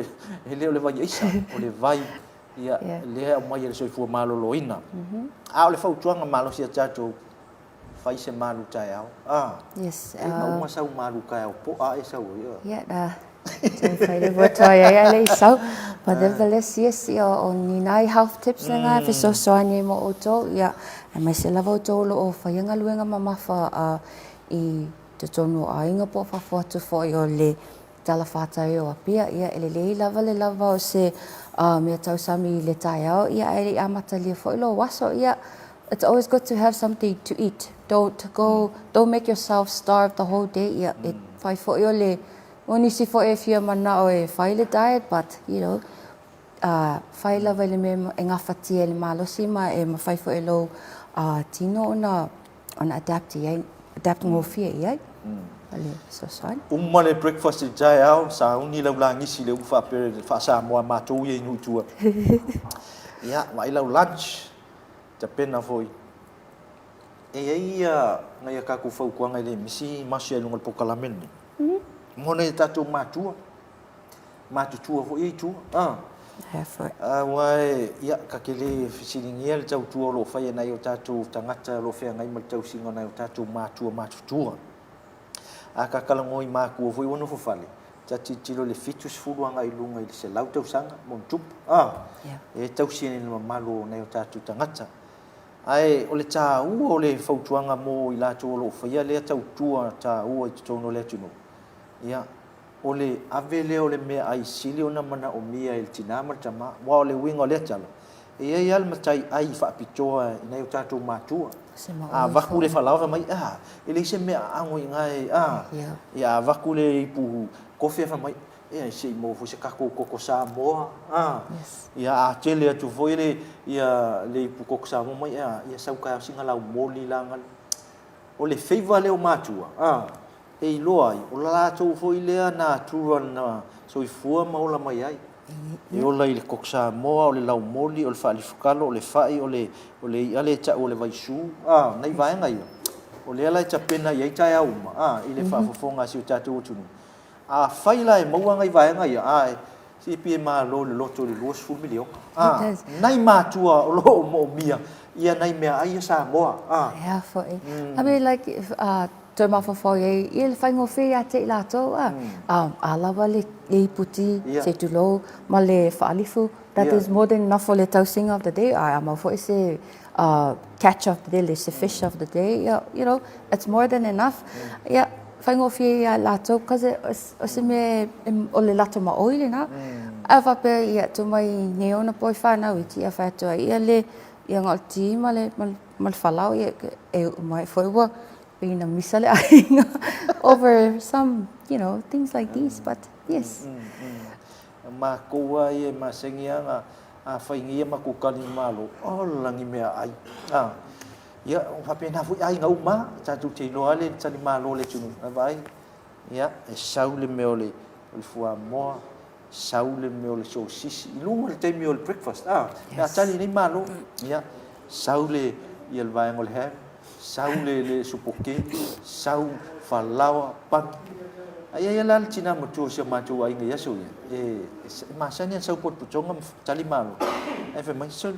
[SPEAKER 1] le vai isa o le vai ia le mai le soifua malo loina a le fautuanga malo sia tatou fai se malu tai au
[SPEAKER 2] yes
[SPEAKER 1] ma sau malu kai au po e sau
[SPEAKER 2] ia da Ten fai le votoia ia le sau pa de vele si o ni nai health tips nga fi so soani mo oto ia mai se lava oto lo o fai nga luenga mama fa I te tonu ainga po fa foto fo yo le tala fata yo apia ia ele le lava o se me tau sami le tai au ia ele amata le fo lo waso ia it's always good to have something to eat don't make yourself starve the whole day ia it fai fo yo le oni si fo e fia mana o e fai le diet but you know fai lava le me nga fatia le malo si ma e ma fai fo e lo tino ona adapt ngo fia ia ale so sai
[SPEAKER 1] le breakfast jai au sa uni lau la ngisi le ufa pe fa sa mo ma tu ye nu tu ia mai lau lunch te pena foi ia ngai ka ku fo ku ngai le misi masia lu ngol pokalamen mona tatu matu fo e tu wai ia ka kele fisilingia le tau tu lo fai na yo tatu tangata lo fe ngai mal tau singa na yo tatu matu aka kalangoi maku foi wono fo fale tati tilo le fitus fulu anga ilunga ile se lau tau sanga mon tup e tau sine le malo na yo tatu tangata ai ole ta u ole fautuanga mo ila to lo fai le tau tua ta u i tono le tuno ia ole avele ole me ai sili ona mana o mia il tinama tama wa ole wingo le tala e ia al matai ai fa pitoa ina yo tatu matua vakule falava mai ele se me ango ngai ia vakule pu kofi fa mai se mo fo se kako sa mo ia tele atu voile ia le pu koko sa mo mai ia sau ka singa la moli langal ole feiva le o matua e loa o la tu fo ile na turan na so ifua ma ola mai ai e ola ile koksa mo o le lau moli o le fa fukalo o le fai o le ale cha o le vaisu nei vai ngai o le ala cha pena ia cha au ma ile fa fofonga si o tatu tunu fai lai mo ngai vai ngai si pie ma lo le loto le los fu milio nai ma tua o lo mo mia ia nai mea ai sa mo
[SPEAKER 2] yeah for it I mean like if to ma for ye il fa ngo fe ate la to ala vale e puti se tu lo ma le falifu that is more than enough for the toasting of the day I am for say catch of the day is the fish of the day you know it's more than enough yeah fa ngo fe la to cause o se me o le lato ma oile na ava pe ia to mai neona poi fa na witi a fa to ia le ia ngal ti ma le mal falau ia e mai foi wa being a misale over some you know things like these but yes
[SPEAKER 1] ma ko ai ma sengia a faingia ma ku kali malo o langi mea ai ia fa pena fu ai ngau ma ta tu te lo ale tani malo le tunu vai ia e saule meole o fua mo saule meole so sisi lu le te meole breakfast ya tani ni malo ia saule ia vai ngol he saule le supoke sau falawa pan ai la china mo tu se ma tu ai ngia so ma sania sau pot puchonga tali malo e fe mai so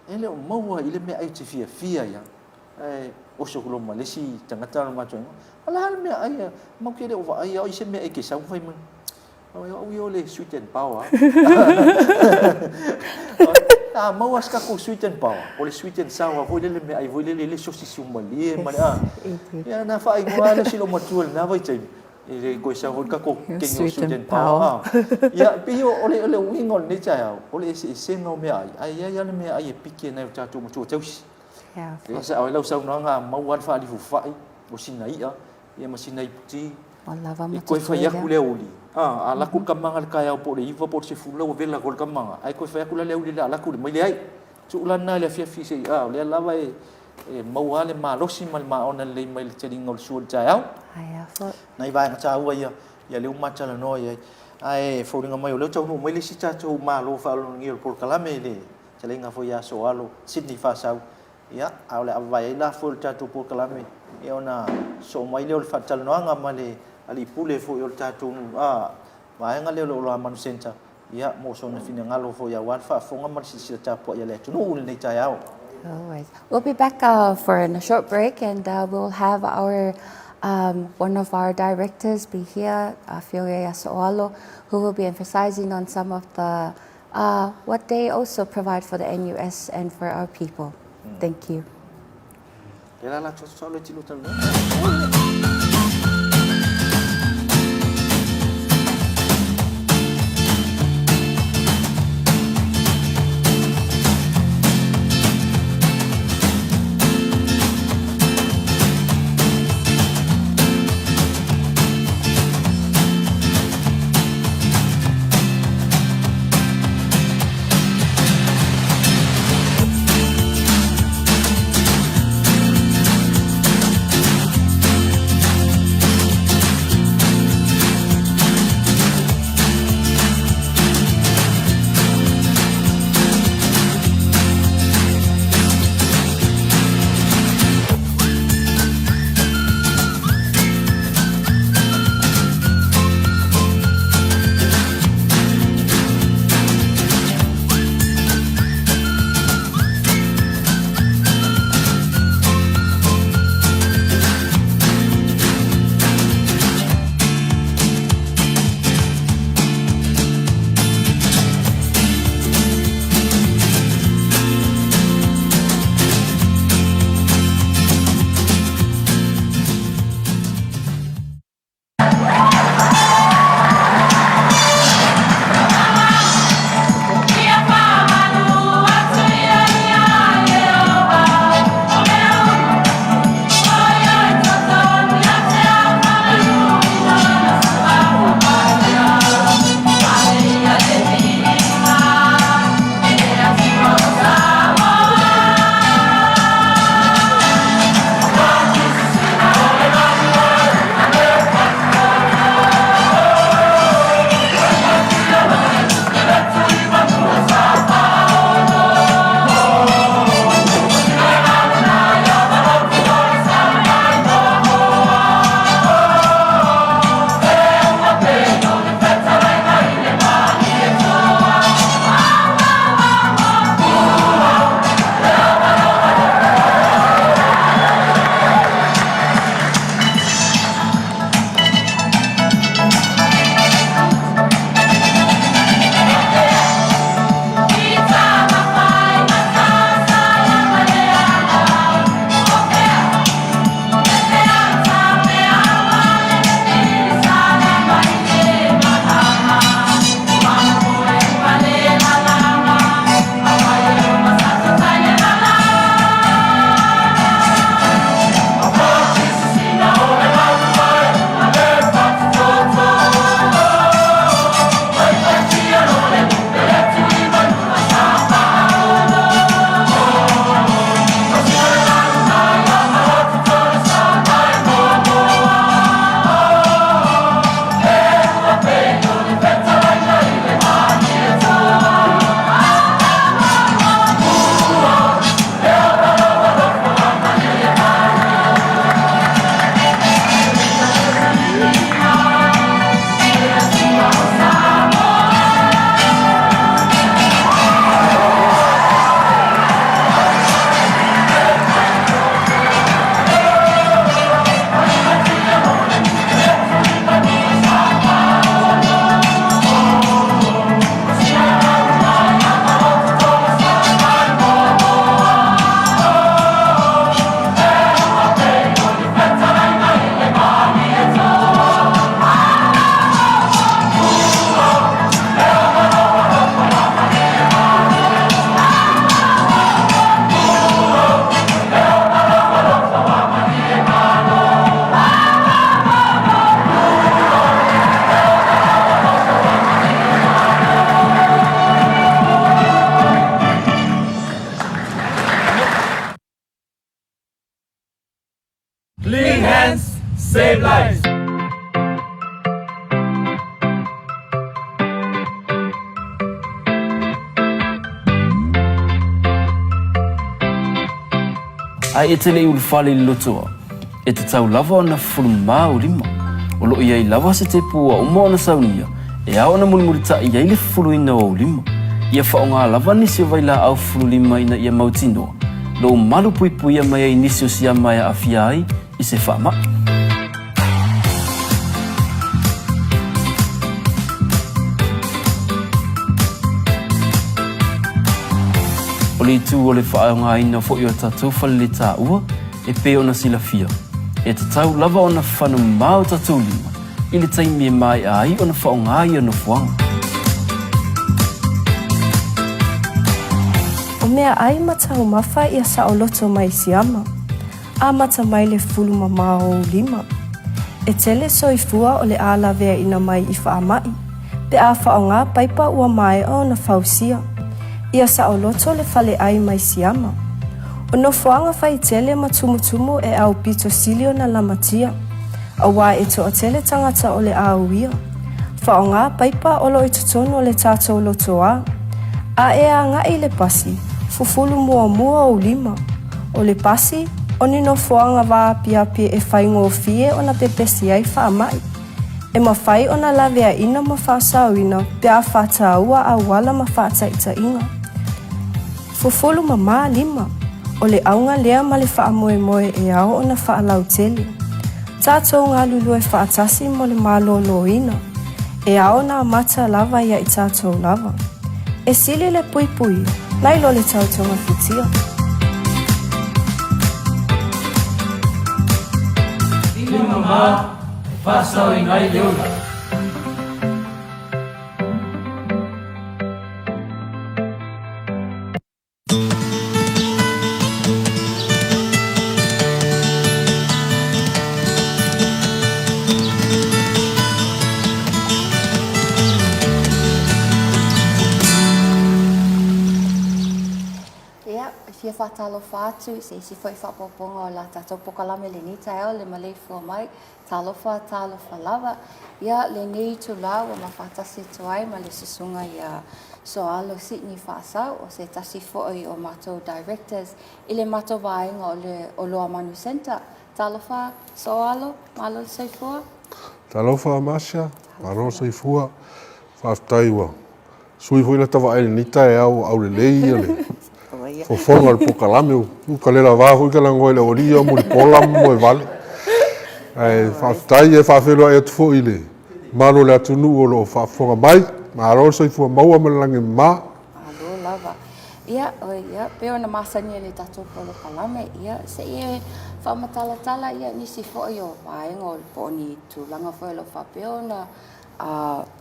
[SPEAKER 1] ele o mau ile me ai te fia ya o so lo malesi tangata ma tu ala me ai mo ke o ai ai se me ai ke sau fai mo o le sweet and power mau aska ko sweet and power o le sweet and sour vo le me ai vo le so si sumali ya na fa ai mo ala silo mo tu na vai tai e ko sa hol ka ko ke sweet and power ya pio ole wingol ni cha ole se no me ai ya me ai pike na cha tu mo tu tausi ya sa ai lo sa no nga mau wan fa di fu fai o sinai ya ma sinai ti
[SPEAKER 2] wala va ma
[SPEAKER 1] ko fa ya ku le oli ala ku kamanga ka ya po le iva po se fu lo vela ko kamanga ai ko fa ku le oli ala ku mai le ai tu lan na le fi se le la vai mau ale ma losi mal ma ona le mai le ngol sul cha au nai vai cha u ya le ma cha no ai fo ringa mai le chau no mai le si cha chau ma lo fa lo ngir por kala me le cha le nga fo ya so alo Sydney fa sau ya au le vai la fo cha tu por kala me e ona so mai le fa cha no nga ma le ali pule fo yo cha tu vai nga le lo man sencha ya mo so na fina ngalo fo ya wan fa fo nga ma si cha po ya le tu no le cha ya
[SPEAKER 2] all right we'll be back for a short break and we'll have our one of our directors be here, Fiore Asoalo, who will be emphasizing on some of the what they also provide for the NUS and for our people. Thank you.
[SPEAKER 5] Ai e tele ulu fale i lotoa. E te tau lava o na fulu mau lima. O lo iai lava se te pua uma o na saunia. E ao na mulimurita i ai le fulu ina o lima. Ia whaonga lava nisi o vaila au fulu lima ina ia mautinoa. Lo malu pui pui mai ai nisi o siya mai a fia ai i se whaama. O le tu o le whaonga ina fo i o tatou whale le tā ua e pe o na sila fia. E te tau lava o na whanu mau tatou lima. I le taimi e mai ai o na whaonga i o na fuanga.
[SPEAKER 6] O mea ai matau mawha ia sa o loto mai siama. A mata mai le fulu mamao lima. E tele soifua o le ala vea ina mai i whaamai. Pe a whaonga paipa ua mai o na fausia. Ia sa o loto le fale ai mai siama. O no fuanga whai tele matumutumu e au pito silio na lamatia. A wā e to o tele tangata o le auia. Whaonga paipa olo i tutono o le tātou lotoa. A e a nga i le pasi. Fufulu mua o lima. O le pasi, o ni no fuanga wā piapi e whaingo o fie o na pepesi ai whaamai. E mawhai o na lavea ina ma whaasauina pe a whātaua a wala ma whātaita inga. Fufulu mama lima. O le aunga lea ma le whaamoe moe e ao o na whaalau tele. Tātou ngā lulu e whaatasi mo le mālolo ina. E ao na mata lava ia i tātou lava. E sili le pui pui. Nai lo le tautonga fitia.
[SPEAKER 5] Ile mama, whasau i ngai leola.
[SPEAKER 2] Fia whātalo whātu, se si whai whapoponga o la tātou pokalame le ni tae o le Maleifua Mai, talofa lava. Ia le nei tu la o ma whātasi tu ai ma le susunga ia soalo Sydney whāsau o se tasi fo'i o mātou directors i le mātou vāinga o Loa Manu Center. Talofa, soalo, malo le soifua?
[SPEAKER 7] Talofa Masha, malo soifua, whaaftaiwa. Sui hui la tawa aile ni tae au le lei ale. Fofonga le pokalame u kalela vahu ka lango le oria mo le polam mo e vale ai fatai e fafelo e tfo ile malo le atunu o lo fafonga mai ma ro so fu mau ma langi ma
[SPEAKER 2] alo lava ia pe ona masani le tatu polo kalame ia se e fa matala ia ni si fo yo ai ngol poni tu langa fo lo fa peona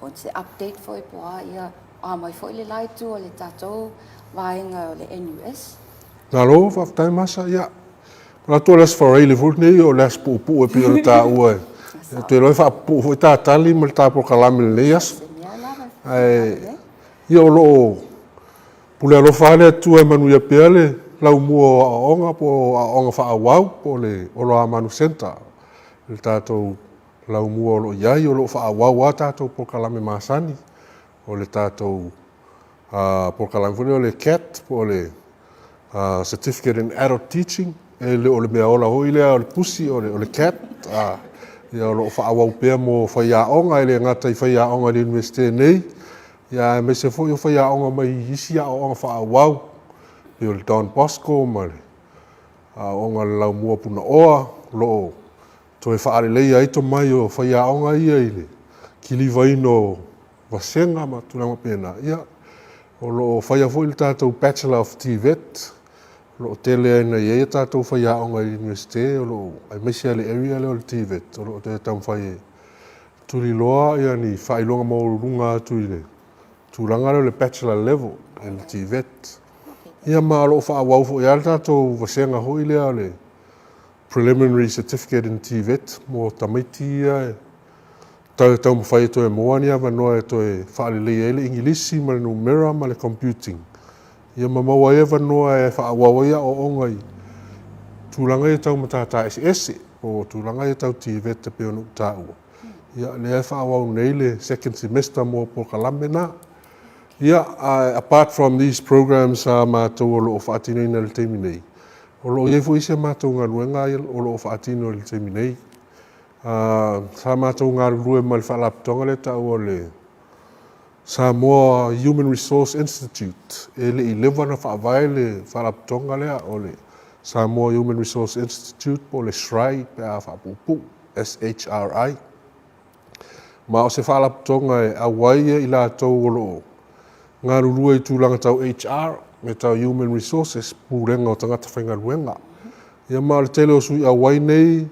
[SPEAKER 2] pon se update fo po ia mai fo ile lai tu le tatu vainga o le NUS.
[SPEAKER 7] Na lo fatai masa ia na to les for ile vult nei o les pu e pio ta ua te lo fa pu fo ta tali mal ta po kalame le ias ai io lo pule lo fa le tu e manu ia pele la mo onga po onga fa wau po le o lo Manu Center il tato la mo lo ia io lo fa wau tato po kalame masani o le tato por kalangfuni o le CAT, po le Certificate in Adult Teaching, e le o le mea ola hoi lea o le pusi o le CAT, ia o lo whaawau pēr mo whaiaonga, e le ngata i whaiaonga le universite nei, ia me se fo i whaiaonga mai isi a o whaawau, i o le Don Bosco, ma le onga le lau mua puna oa, lo to e whaare leia ito mai o whaiaonga ia i le kiliwa ino wasenga ma tunanga pēna, ia o lo whaia fo i tātou Bachelor of TVET, lo tele aina i e tātou whaia onga i universite, o lo ai mesia le area le o le TVET, o lo te tam whai turi loa ia ni whailonga mo runga atu i le tūranga le Bachelor level, e le TVET. Ia maa lo whaawau fo i ala tātou wasenga hoi lea le Preliminary Certificate in TVET, mo tamaiti ia e tau mawhai to e moani awa noa e to e whaalelei ele ingilisi ma le numera ma le computing. Ia mamaua e awa noa e whaawawa ia o ongai. Tūlanga e tau matata SS o tūlanga e tau TVET te peo nuk tā ua. Ia le e whaawau nei le second semester mo po kalame nā. Ia apart from these programs ma tau o loo whaatinei na le teimi nei. O lo ye foi se matou ngā ruenga o lo whaatino le te minei. Sa matou ngā rue ma le whalaptonga le tau o le Samoa Human Resource Institute. E le I lewa na whaavai le whalaptonga lea o le Samoa Human Resource Institute po le SHRI pe a whapupu, SHRI. Ma o se whalaptonga e awaia I la tau o lo ngā rurua I tūlanga tau HR, me tau Human Resources, pūrenga o tangata whainga ruenga. Ia ma le tele o sui awai nei,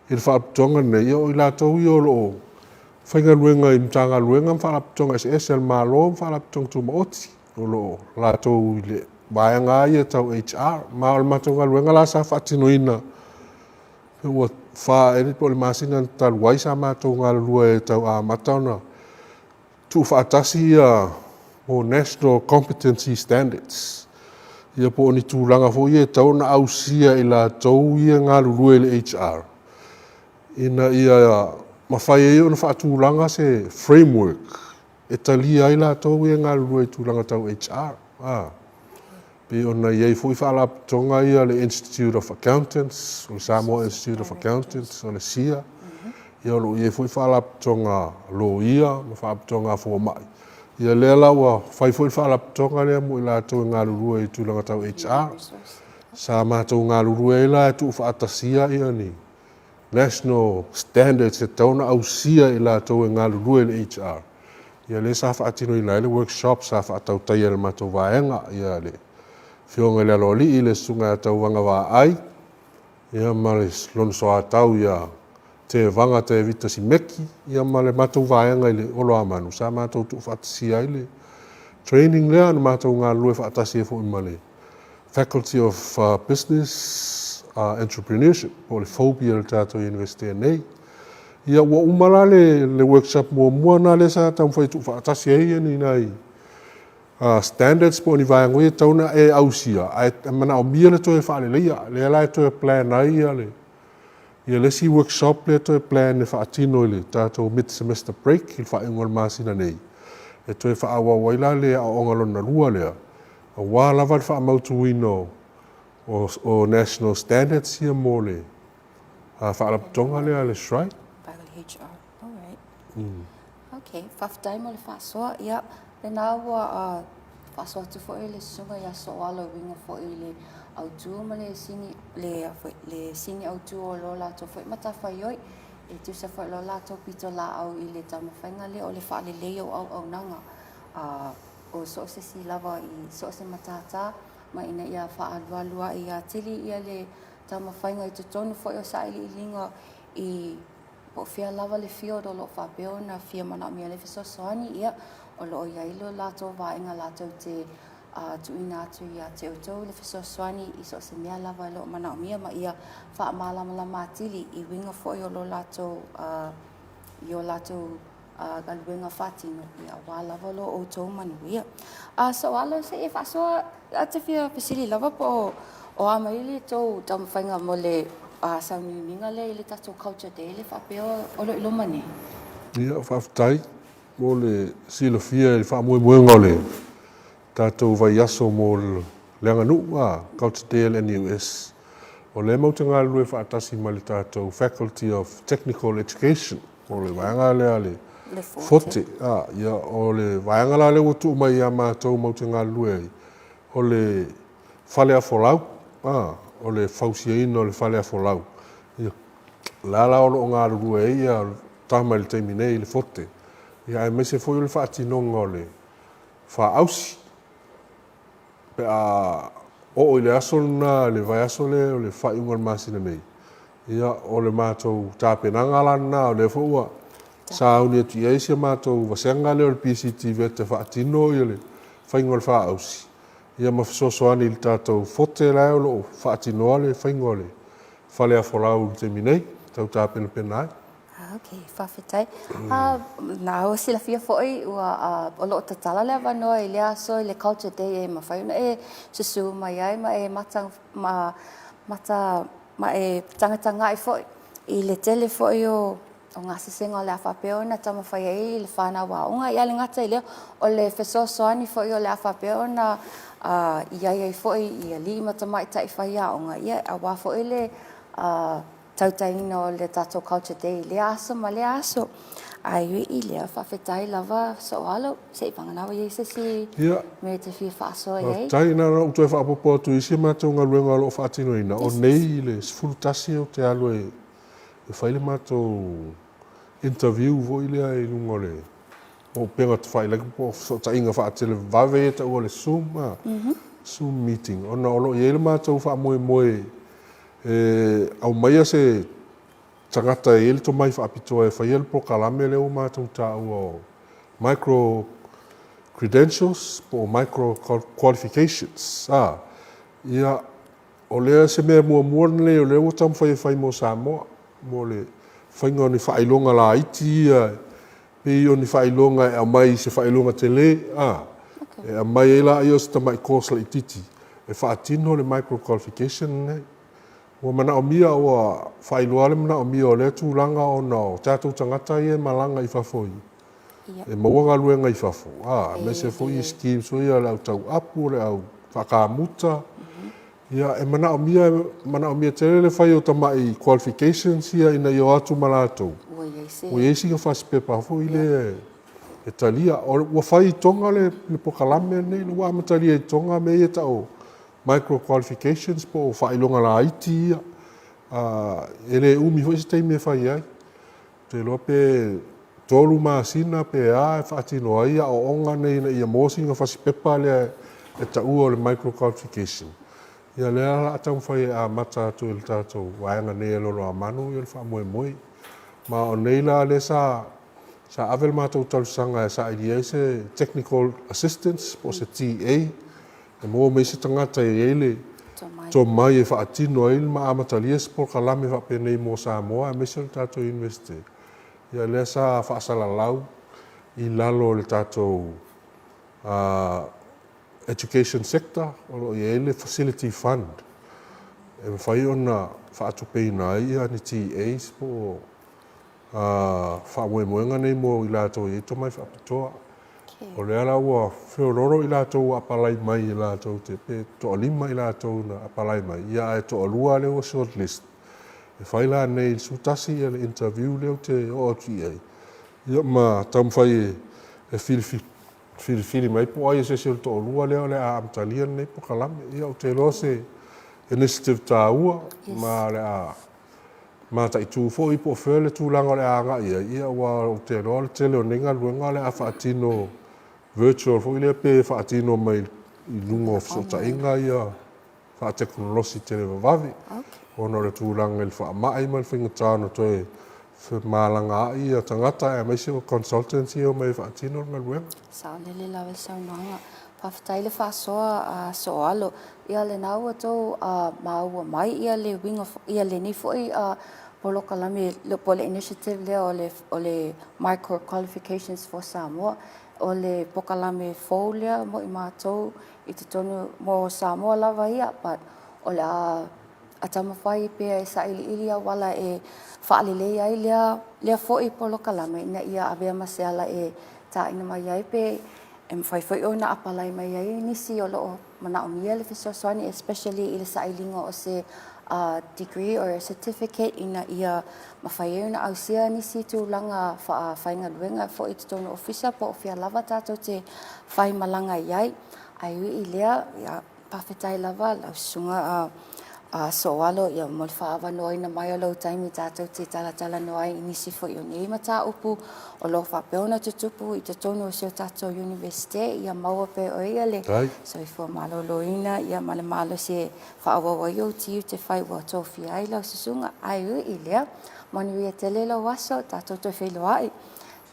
[SPEAKER 7] I le whaaptonga nei, o I la tau I o lo whainga ruenga I mtanga ruenga whaaptonga SSL malo whaaptonga tu maoti, o lo la tau I le vaianga ia tau HR, ma o le matonga ruenga la sa whaatinoina. Ua wha eri po le masina taluai sa matou ngā rurua e tau a matauna. Tu whaatasi o National Competency Standards. Ia po ni tūlanga fo ia tau na ausia I la tau ia ngā rurua le HR. Ina ia mawhai e o na whaatūlanga se framework. E talia I la tau ia ngā rurua I tūlanga tau HR. Pe ona iei fo I whaalapatonga ia le Institute of Accountants, o le Samoa Institute of Accountants, o le SIA. Ia lo iei fo I whaalapatonga lo ia, ma whaalapatonga fo mai. Ia lea laua whai fo I whaalapatonga lea mo I la tau ngā rurua I tūlanga tau HR. Sa mātou ngā rurua I la e tu whaatasia ia ni. National Standards e tauna ausia I la tau ngā rurua le HR. Ia le sa whaatino I la le workshop sa whaatau tai le mātou vaenga ia le. Whionga le aloli I le sunga tau wanga wā ai. Ia ma le lono soa tau ia te vanga te vita si meki. Ia ma le mātou vaenga I le olo amanu. Sa mātou tu whaatasi ai le training lea na mātou ngā lue whaatasi e fo I ma le Faculty of Business Entrepreneurship o le phobia le tātou university nei. Ia ua umara le workshop mua na le sa tau whai tu whaatasi ai ni nai. Standards po ni vaenga ia tauna e ausia. Ai mana o mia le toi whaale leia. Le ala e toi plan ai ia le. Ia le si workshop le toi plan e whaatino le tātou mid-semester break il whaengol māsina nei. E toi whaawa waila le a ongalona rua lea. A wā lava le whaamautu ino o national standards ia mo le. Whaalapatonga lea le SHRI.
[SPEAKER 2] By HR, all right. Okay, whaftai mo le whaasoa, ia. Le nā ua whaasoa tu fo le sunga ia so alo winga fo le autu ma le sini autu o lo lato fo mata whai oi. E tu se fo lo lato pito la au I le tama whainga le o le whaale leo au nanga. O so se si lava I so se matata ma ina ia whaalua ia tili ia le tama whainga I tutonu fo o sa ili linga I po fia lava le fio do lo whapeo na fia mana mea le fisosoani ia o lo ia ilo lato vaenga lato te tuina atu ia te utou le fisosoani I so se mea lava lo mana mea ma ia wha malama matili I winga fo o lo lato galuenga whatino ia wā lava lo o tau manu ia. So alo se e whasoa ate fia pesili lava po o amaili tau tamawhainga mo le sauniminga le I le tatou culture day le whapeo o lo ilo mani.
[SPEAKER 7] Ia whaftai mo le silofia I whaamuemuenga o le tātou vai aso mo leanga nua culture day le NUS. O le mautanga lue whaatasi ma le tātou Faculty of Technical Education o le vaenga lea le Fote, ia o le vaenga la le utu mai a mātou mautanga lue o le whale a wholau, o le whausiaina o le whale a wholau. Lala o lo ngā rurua ia tama le teimi nei le Fote. Ia e mese foi o le whaatinonga o le whaausi. Pe o le aso na le vai aso le o le whaiunga masina nei. Ia o le mātou tāpenanga lana o le fua. Sa uni atu ia isia mātou wasenga leo le PCT vete whaatino ia le whaingo le whaausi. Ia mawhisosoani le tātou Fote leo lo whaatinoa le whaingo le whale a wholau te minei, tau tāpena penai.
[SPEAKER 2] Okay, whawhetai. Nā o sila fia fo'i ua o loo tatala lea wanoa I lea so I le culture day e mawhaiuna e susu mai ai ma e mata ma e tangatanga I fo'i I le tele fo'i o o ngā sisenga o le awhapeo na tama whai ai le whānau wa unga ia le ngata i leo o le whesosoani fwoi o le awhapeo na iai ai fwoi i a li matamai tai whai a unga ia a wā fwoi le tautaina o le Tatou Culture Day le aso ma le aso ai i lea whawhetai lava so alo se i whanganawa i se si me te whia whaasoa i
[SPEAKER 7] tai nā rau tue whaapopo atu isi mātou ngā luenga lo whaatino ina o nei le sfurutasi o te alo e whaile mātou interview vo i lea i lungo le o penga te whaile po so ta inga whaatele vave e ta ua le Zoom meeting o na olo i ele mātou wha moe moe au maia se tangata e ele to mai whaapitoa e whaiele po kalame leo mātou ta ua micro credentials po micro qualifications ia o lea se mea mua le o leo tam whai mo Samoa mo le whainga ni whailonga la iti pe o ni whailonga e a mai se whailonga te le e a mai e la i o se tamai course la ititi e whaatino le micro qualification nei ua mana o mia ua whailoa le mana o mia o lea tūlanga o nao tātou tangata i e malanga i whafoi e mawanga luenga i whafo me se foi i scheme so ia le au tau apu le au whakamuta ia e mana o mia tere le whai o tamai qualifications ia ina i o atu malatou ua iesi ka whasipepa hafo i le e talia ua whai i tonga le pokalame nei le ua amatalia i tonga me i e tau micro qualifications po o whailonga la iti ia e le umi hoi se teime whai ai te loa pe tolu maasina pe e whaatino ai o onga nei na ia mosinga whasipepa le e tau o le micro qualification ia lea la atau whai a mata atu il tātou waenga nei lolo a manu i le wha moe moe ma o nei la le sa avel mātou talusanga e sa idia se technical assistance po se TA e mo me se tangata i ele to mai e whaatino ai ma amatalia se por kalame whapenei mo Samoa e me se le tātou university ia lea sa whaasala lau i lalo le tātou education sector o i ele facility fund e whai ona whaatupeina ai ia ni TAs po whamoemoenga nei mo i lātou i to mai whaapitoa o lea la ua whiororo i lātou apalai mai i lātou te pe to lima i lātou na apalai mai ia e to lua leo shortlist e whai la nei sutasi e le interview leo te OTA ia ma tam whai e whiri mai po ai se se to lua leo le a amtalia nei po kalame ia o te lo se initiative tā ua ma le a ma tai tu fo i po fele tu langa le anga ia wa o te lo le tele o ninga luenga le a whaatino virtual fo ile pe whaatino mai i lungo so ta inga ia wha teknolosi tele vavavi ono le tu langa le wha mai man finga tāno toi malanga ia tangata e mai se consultancy o mai whaatino nga luenga
[SPEAKER 2] sao lele lawe sao nanga paftai le whaasoa so alo ia le nau atou maua mai ia le winga ia le ni foi polo kalame le pole initiative le o le micro qualifications for Samoa o le pokalame folia mo i mātou i te tonu mo Samoa lava ia but o le a tamawhai pia e sa ili wala e whaalilei ai lea foi polo kalame ina ia avea maseala e ta ina mai ai pe e mwhai o na apalai mai ai nisi o loo mana o mia le whesosoani especially i le sa ilinga o se degree or a certificate ina ia mawhai na ausia nisi tūlanga whainga luenga fo i te tono ofisa po o whia lava tātou te whai malanga iai ai i lea ia pawhetai lava lau sunga so alo ia mo le whaawa noi na mai o lau taimi tātou te talatala noi nisi fo i o nei mata upu o lo whapeona tutupu i te tono o seo tātou universite ia maua pe o ia le so i fo malo loina ia male malo se whaawawa i o tiu te whai wa tofi ai lau susunga ai i lea manu ia tele lau waso tātou to whilo ai.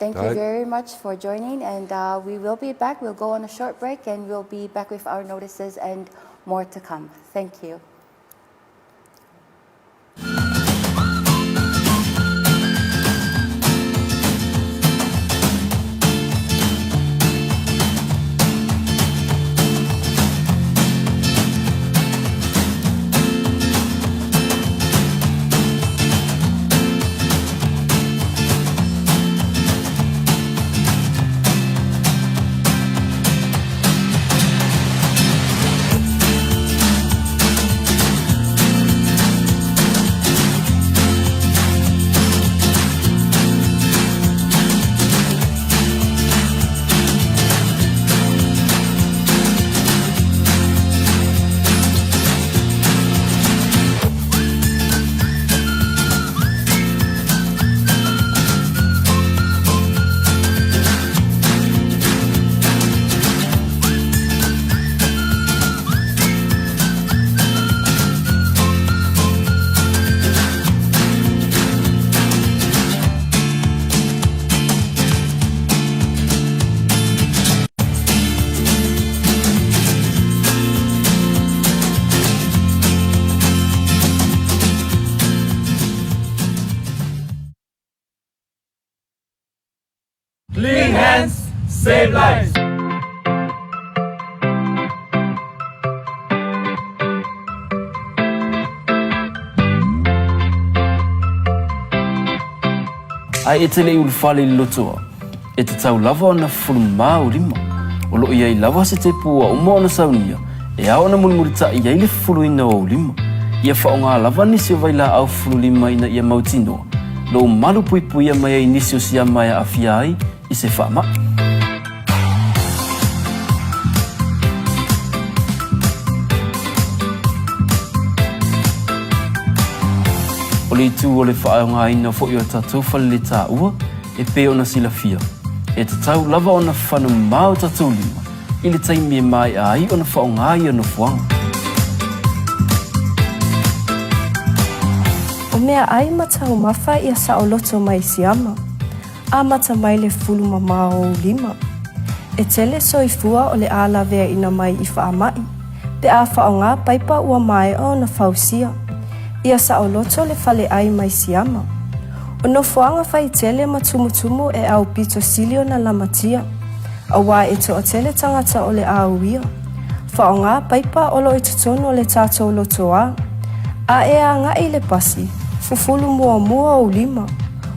[SPEAKER 2] Thank you very much for joining and we will be back. We'll go on a short break and we'll be back with our notices and more to come. Thank you.
[SPEAKER 3] Clean hands, save lives.
[SPEAKER 5] Ai e tele ulu fale i lotoa. E te tau lava o na fulu mau rima. O lo ia i lava se te pua uma o na saunia. E ao na mulimurita ia i le fulu ina o lima. Ia whaonga lava nisi o vaila au fulu lima ina ia mautinoa. Lo malu pui pui ia mai nisi o sia mai a fia ai i se whaama. O le tu o le whaonga ina fo i o tatou fale le tā ua e pe o na sila fia. E te tau lava o na whanu mau tatou lima. I le taimi e mai ai o na whaonga i o na fuanga.
[SPEAKER 6] O mea ai matau mawha ia sa o loto mai siama. A mata mai le fulu mamao lima. E tele soifua o le ala vea ina mai i whaamai. Pe a whaonga paipa ua mai o na fausia. Ia sa o loto le fale ai mai siama. O no fuanga whai tele matumutumu e au pito silio na lamatia. A wā e to o tele tangata o le auia. Whaonga paipa olo e tutono le tātou loto a. A e a nga i le pasi. Fufulu mua o lima.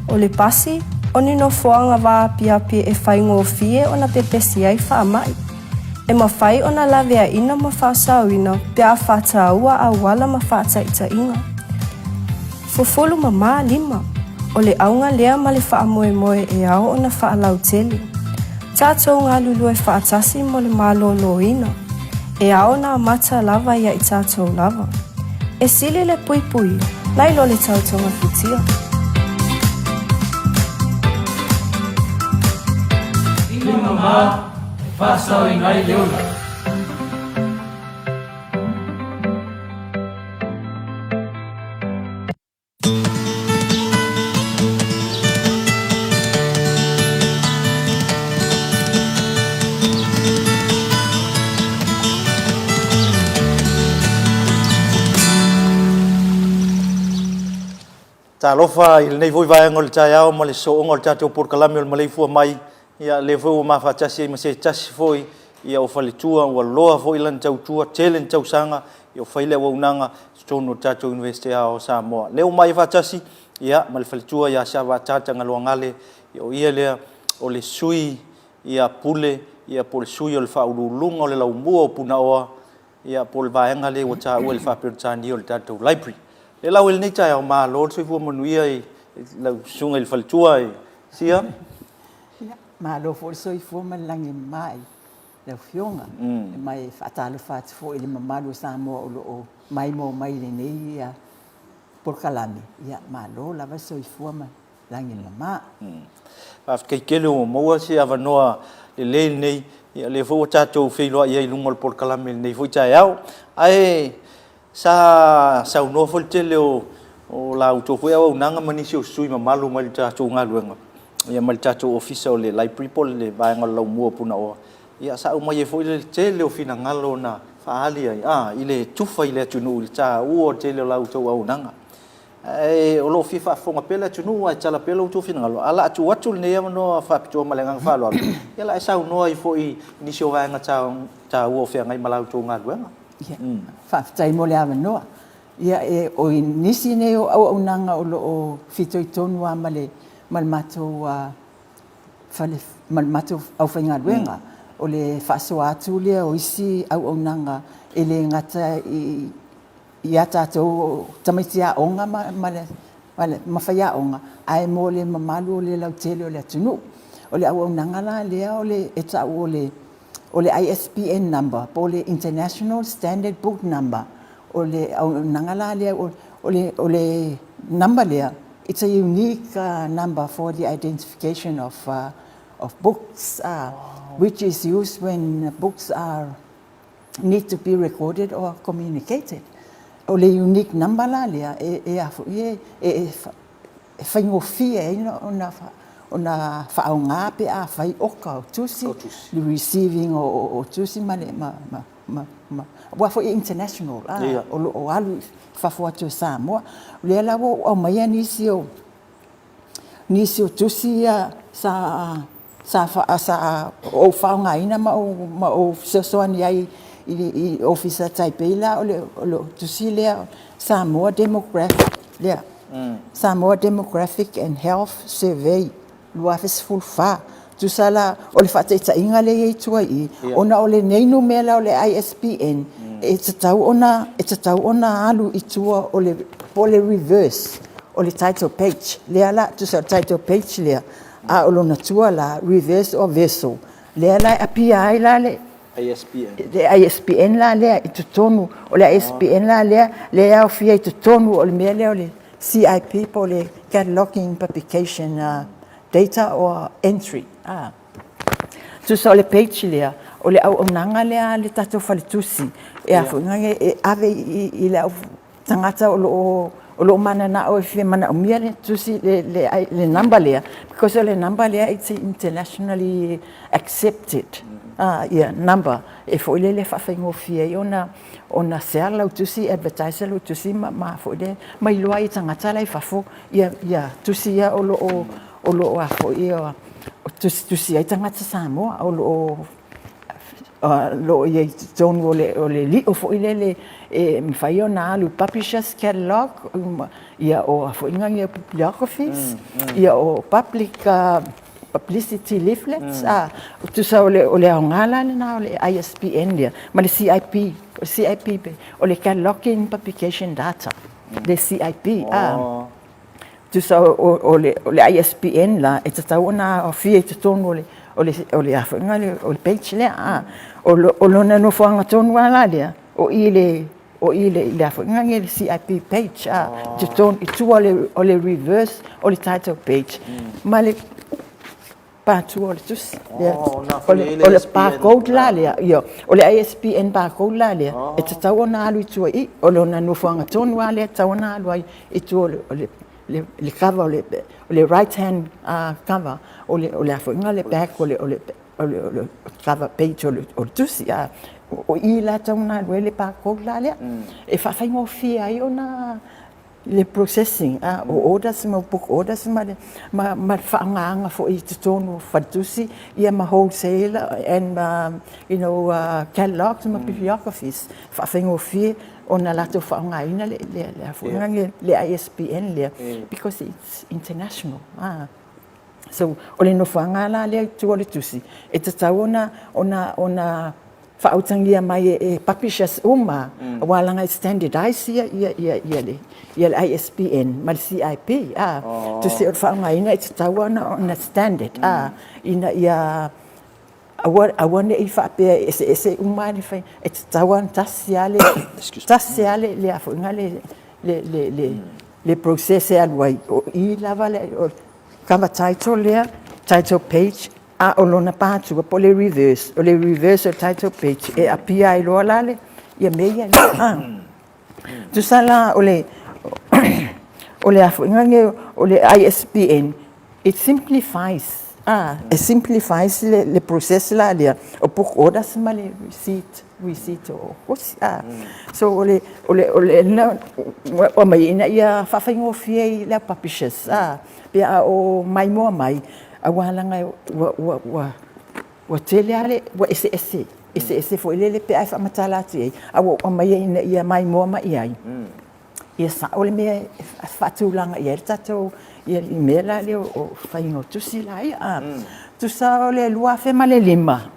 [SPEAKER 6] O le pasi, o ni no fuanga wā piapi e whaingo fie o na pepesi ai whaamai. E mawhai o na lavea ina ma whaasauina pe a whātaua a wala ma whātaita inga. Fufulu mama lima. O le aunga lea ma le whaamoe moe e ao o na whaalau tele. Tātou ngā lulu e whaatasi mo le mālolo ina. E ao na mata lava ia i tātou lava. E sili le pui pui. Nai lo le tautonga futia.
[SPEAKER 3] Ina mama, whasau i ngai leola.
[SPEAKER 1] Talofa il nei voi vai ngol tayao mo le so ngol tato por kalami o Maleifua Mai ia le vo ma fa tasi ma se tasi foi ia o fale tua o loa foi lan tau tua telen tau sanga ia o faile o nanga stono tato university o Samoa le o mai fa tasi ia ma le fale tua ia sa va tata ngalo ngale ia o ia le o le sui ia pule ia por sui o le fa ulunga o le lau mua o puna oa ia por va ngale o ta o le fa per tani o le tato library le lau el nei tai o ma lord soi fu manuia i lau sunga il faltua i sia
[SPEAKER 8] ma lo for soi fu malangi mai le fionga mai fatalo fat fu il mamalu samo o mai mo mai le nei ia por kalami ia ma lo la va soi fu ma langi mama
[SPEAKER 1] af kai kele o mo si avanoa le nei ia le fu tato filo ia lungol por kalami nei fu tai au ai sa no fol tele o la auto foi au nanga manisi o sui mamalu mai ta tu ngaluenga ia mal ta tu official le library pol le vai ngalo mua puna o ia sa o mai foi le tele o fina ngalo na faali ai ile tufa ile tunu ta o tele la auto au nanga o lo fifa fonga pela tunu ai tala pela tu fina ngalo ala tu watu ne no fa tu malenga fa lo ia la sa no ai foi ni sio vai nga ta o fe ngai malau tu ngaluenga
[SPEAKER 8] fa tai mo le avanoa ia e o nisi ne o nanga o lo fitoi tonu a male mal mato fale mal mato au fainga luenga o le faso atu le o isi au nanga ele ngata i ata to tamitia onga male mafaya onga ai mo le mamalu le lau tele o le tunu o le au nanga la le o le eta o le ISBN number, po le International Standard Book number, o le nangala le o le number le. It's a unique number for the identification of books, which is used when books need to be recorded or communicated. O le unique number la le faingofia ona whaonga pe a whai oka o tusi, the receiving o tusi male wafo international o alu whafua tu Samoa le lawo o maia nisi o tusi sa sa o whaongaina ma o sesoani ai i officer Taipei la o le tusi lea Samoa Demographic lea. Samoa Demographic and Health Survey lua fesful fa tu sala o le whateita inga le ei tua i ona o le neinu mela o le ISBN e tatau ona alu i tua o le reverse o le title page lea la tu sa title page lea a o lona tua la reverse o vessel lea la apia ai la le ISBN la lea i tutonu o le ISBN la lea o fia i tutonu o le mea lea o le CIP po le cataloging publication data or entry. Tu sa o le page lea o le au nanga lea le tatou faletusi e a funga e ave i le au tangata o lo mana na o fie mana o mia le tusi le number lea because le number lea it's internationally accepted number e fo le fa fengo fie ona sela tusi advertiser lo tusi ma fo le mai loa i tangata lai fa fo ia tusi ia o lo a fo ia tusi ai tangata Samoa o lo ia tonu o le li o fo le mi fai ona alu publishers catalog ia o fo inga ia bibliographies ia o publicity leaflets tu sa o le ngala na o le ISBN dia ma le CIP o le cataloging publication data le CIP tu sa o le ISBN la e tatau na o fie te tonu o le afinga o le page le o lona no fuanga tonu ala dia o le afinga le CIP page te tonu i tu o le reverse o le title page ma le patu o le tus o le barcode la le o le ISBN barcode la le e tatau na alu i tu o lona no fuanga tonu ala tau na alu i tu le cover o le right hand cover o le afinga le back o le cover page o le tusi o i la tauna le barcode la le e fa faingo fia ai ona le processing o orders ma book orders ma faanga fo i tonu fatusi ia ma wholesaler and catalogs ma bibliographies fa faingo fia ona lato whaongaina le ISBN le because it's international. So ole no whaongala le tu ole tusi e tatau ona whaotangia mai e publishers walanga standardize ia le ISBN ma le CIP tusi o whaongaina e tatau ona standard ina ia awane I fa pe ese umani fa et tawan tasiale le afo ngale le process alwai o I lava le kama title page o lona patu po le reverse o title page e apia I lo lale ia meia tu sala ole afo ngale ole ISBN it simplifies le process la le o pouco horas ma le receipt o cosi so ole na o mai ina ia fa faingo fie le publishers pe o mai mo mai a wala nga wa tele ale wa ese fo le pe fa matala ti a o mai ina ia mai mo mai ai ia sa ole me fa tu langa ia tato ia mela le o faingo tusi la tu sa ole lua fe male lima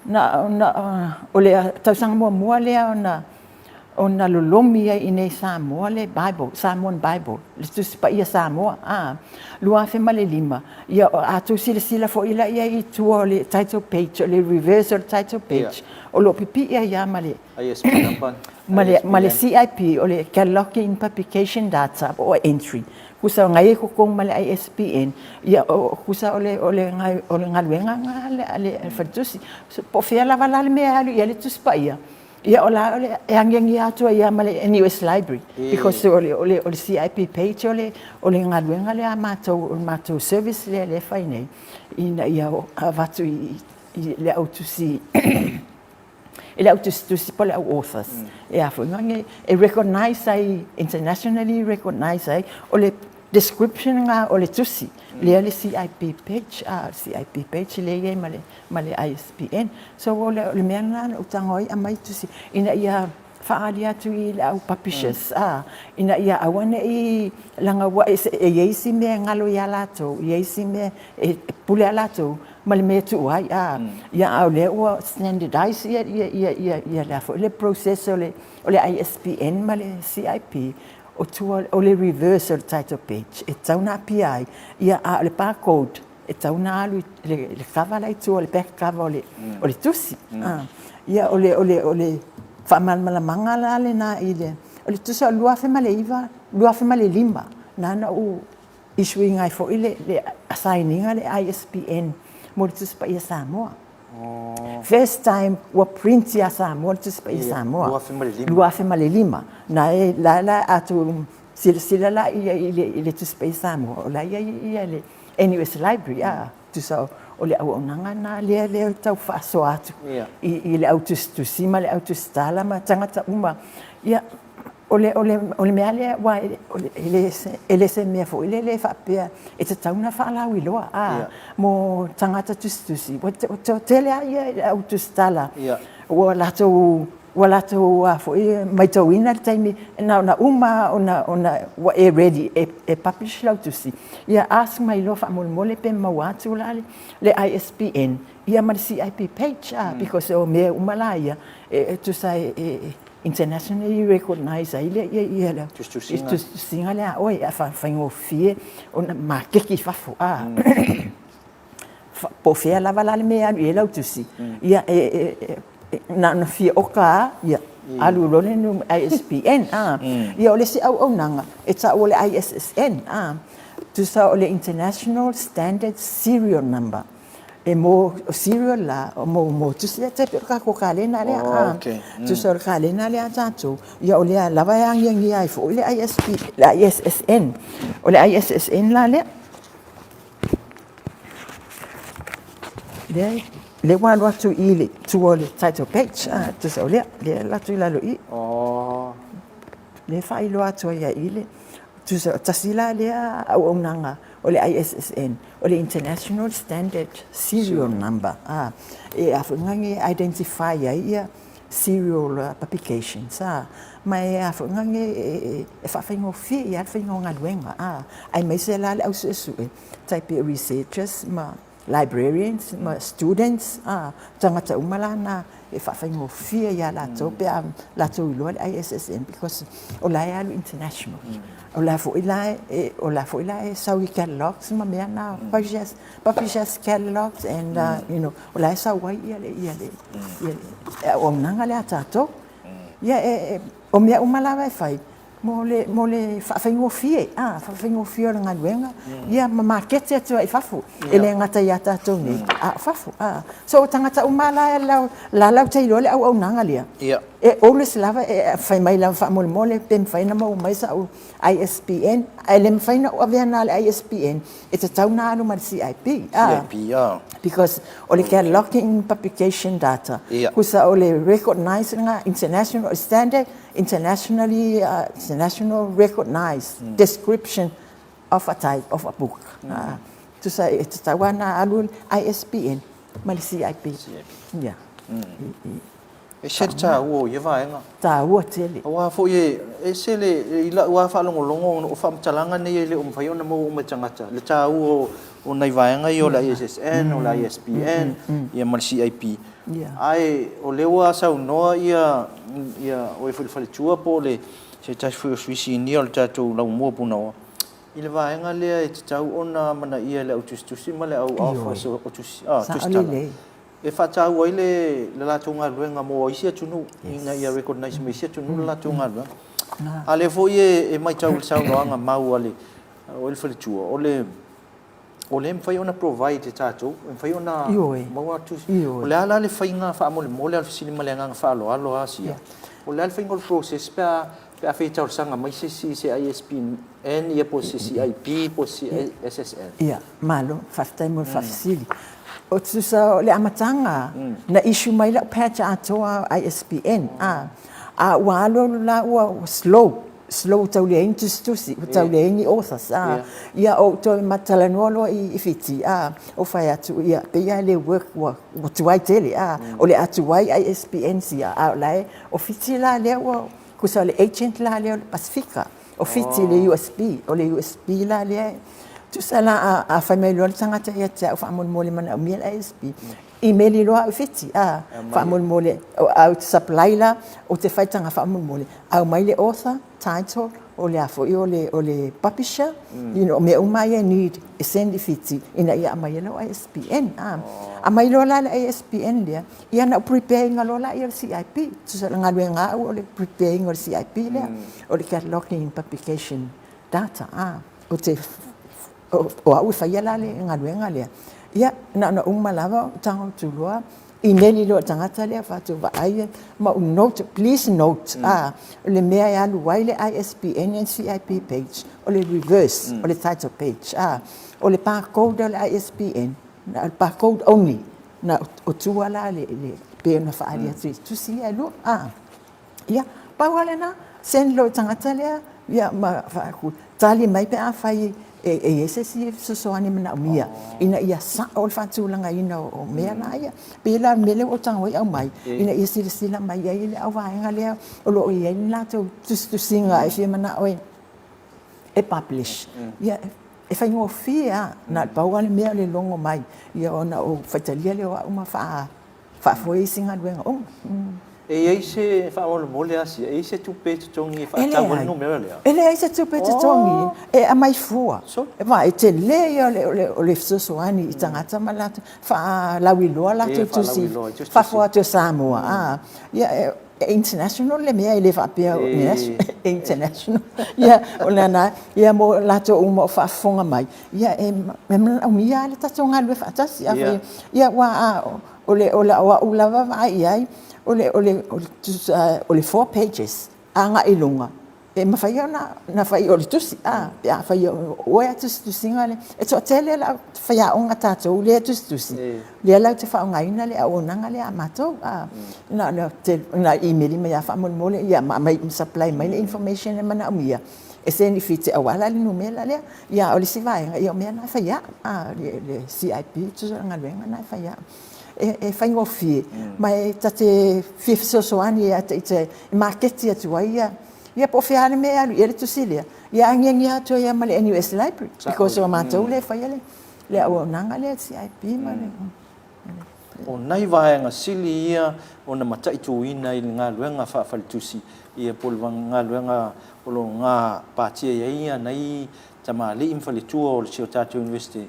[SPEAKER 8] na ole tau sang mo le ona lolomi ai nei Samoa le Bible Samoan Bible le tusi pa ia Samoa lua fe male lima ia atu sila fo ila ia I tu ole title page ole reverse title page o lo pipi ia male
[SPEAKER 1] ISBN
[SPEAKER 8] male CIP o le cataloging publication data o entry kusa ngai ko kong male ISBN ia kusa ole ngaluenga ale fatusi po fia la vala me ali ia le tuspa ia ola ole angengi atu ia male NUS library because ole CIP page ole ngaluenga le mato service le faine ina ia avatu le autusi ele autusi pole authors e afo ngange e recognize ai internationally recognize ai ole description nga o le tusi le CIP page CIP page le ye male ISBN so o le mea na utangoi a mai tusi ina ia faalia tu i au publishers ina ia awane i langa wa e yeisi me ngalo ya lato yeisi me pule lato male me tu ai ia au le o standardize ia la fo le process o le ISBN male CIP o tua o le reverse o le title page e tauna PI ia a le barcode e tauna alu le cover lai tu o le back cover o le tusi ia o le whamalmala mangala le na i le tusa lua fe male lima na u issuing ai fo le assigning le ISBN mo le tusa pa ia Samoa first time wa print ia Samoa le tusa pa ia Samoa lua fe male lima na e la atu sila la ia le tusa pa ia Samoa la ia le NUS library tusa o le au nanga na le tau faso atu i le autus ma le autus tala ma tangata uma ia o le mea le wa ele se mea fo le fa pe e te tauna fa la wi loa mo tangata tusi o tele ia autus tala wala to fo mai to ina time na uma ona wa e ready e publish la tusi ia ask mai lo fa mole pe mawatu le ISBN ia ma CIP page because o me umalaya to say internationally recognized ia la to singa le oi fa ngo fie ona ma ke fa fo po fia la vala le me ia tusi ia na fia oka ia alu lone no ISBN ia ole si au nanga eta ole ISSN to sa ole international standard serial number e mo serial la mo tu se te per ka ko kale na le tu sa kale na le atatu ia ole la va yang ia fo ole ISP la ISSN ole ISSN la le wa lo tu ile tu ole title page tu sa le la tu la lo i le fa i lo atu ia ile tu sa tasila le au nanga ole ISSN ole international standard serial number e afungangi identify ia serial publications mai afungangi e fa fingo fi ia fingo ngadwenga ai mai se la au su type researchers librarians, students, tangata umalana e whawhaingo fia ia lato pe lato i loa ISSN because o lai alu international. O la fo ilai sawi catalogs ma mea na publishers catalogs and o lai sawi ia le o nanga le atato ia o mea umalawa e whai mo le whawhaingo fie o ngā luenga ia ma markete atua i whafu ele ngata i atato ni whafu so tangata umala la lau te ilo le au nanga lia e ole se lava e whai mai lau whamole pe mwhaina mau mai sa au ISBN ele mwhaina o avea na le ISBN e te tau na anu ma le CIP because ole cataloging publication data kusa ole recognize nga international standard internationally international recognized description of a type of a book to say it's tawana alul ISBN ma le CIP yeah
[SPEAKER 1] e serta o ye vaenga
[SPEAKER 8] ta o tele
[SPEAKER 1] wa fo ye e sele ila wa fa longo o fa mtalanga ne le o mfai ona mo o machangata le ta o nai vaenga yo la ISSN o la ISBN ye ma le CIP ai o le wa sa no ia o e fale tua po le se ta fu suisi ni o ta tu la mo pu no ile vaenga le e tau ona mana ia le autustusi ma le au so autus e fata o ile la tunga luenga mo isia tunu ina ia recognize me isia tunu la tunga luenga ale fo e mai tau sa no anga mau ale o ile fale tua o le mfai ona provide tato mfai ona mau atu o le ala le fainga fa mo le al fisili le nga fa alo asia o le al fainga process pa a feita o sanga mai se ISBN ia po CIP po SSN
[SPEAKER 8] ia malo faftai mo fafsili o tsusa le amatanga na issue mai la patch atoa ISBN walo la wa slow tau le in tusi tau le ni authors ia o to matala no I fiti o fai atu ia pe ia le work wa tu ai tele o le atu ai ISBN sia lai o fiti la le o kusa le agent la le Pacifica o fiti le USB o le USB la le tu sala a family lo tangata ia ta fa mon mole mana mi ISB email lo a fiti fa mon mole out supply la o te fai tanga fa mon mole au mai le author title o le afo o le publisher you know me umai need send fiti ina ia mai lo ISBN a mai lo la ISBN dia ia na preparing lo la ia CIP tu sala ngalwe nga o le preparing o CIP le o le cataloging publication data o te o au fa ia la le ngalwe nga le ia na umalava tango tulua email lo tangata le fa tu vai ma note please note le mea ya lu wai le ISBN and CIP page o le reverse o le title page o le barcode le ISBN na barcode only na o tu ala le pe na fa alia tu si lo ia pa wala na sen lo tangata le ia ma fa ku tali mai pe a fai ese so ani mana mia ina ia sa o fatu langa ina o mea na ia pela mele o tanga au mai ina ia sila mai ia ile au vai ngale o lo ia na to singa e mana o e publish ia e fai ngo fia na pauale mea le longo mai ia ona o fatalia le o uma fa foi singa duenga
[SPEAKER 1] e ai se fa o mole asi e se tu pe tongi fa ta mo no mera le
[SPEAKER 8] ele ai se tu pe tongi e a mai fua e vai te le o le so ani I tangata malata fa la wilo la tu si fa fua tu Samoa ia international le mea ele fa pe international ia ona na ia mo la to uma fa fonga mai ia e me mia le ta tonga le fa ta si ia wa o lava vai ai ole 4 pages anga ilunga e mafai na fai ole tusi ya fai o ya tusi singale e to tele la fai onga tato le tusi le la te fa onga ina le ona ngale amato na email me ya fa mon mole ya mai supply mai information e mana umia e se ni fiti awala le numela le ya ole si vai ya me na fai le CIP tu ngale na fai e fai ngo fi mai tate fi so ani te market ya tu ia po fi ani me alu ia tu silia ia ngia tu ia male NUS library because o matou le fai le o nanga le CIP male
[SPEAKER 1] o nai vai nga sili ia ona matai tu ina I nga luenga fa tusi ia polwanga luenga polo nga patia ia nai tama li infali tu o Chiotatu University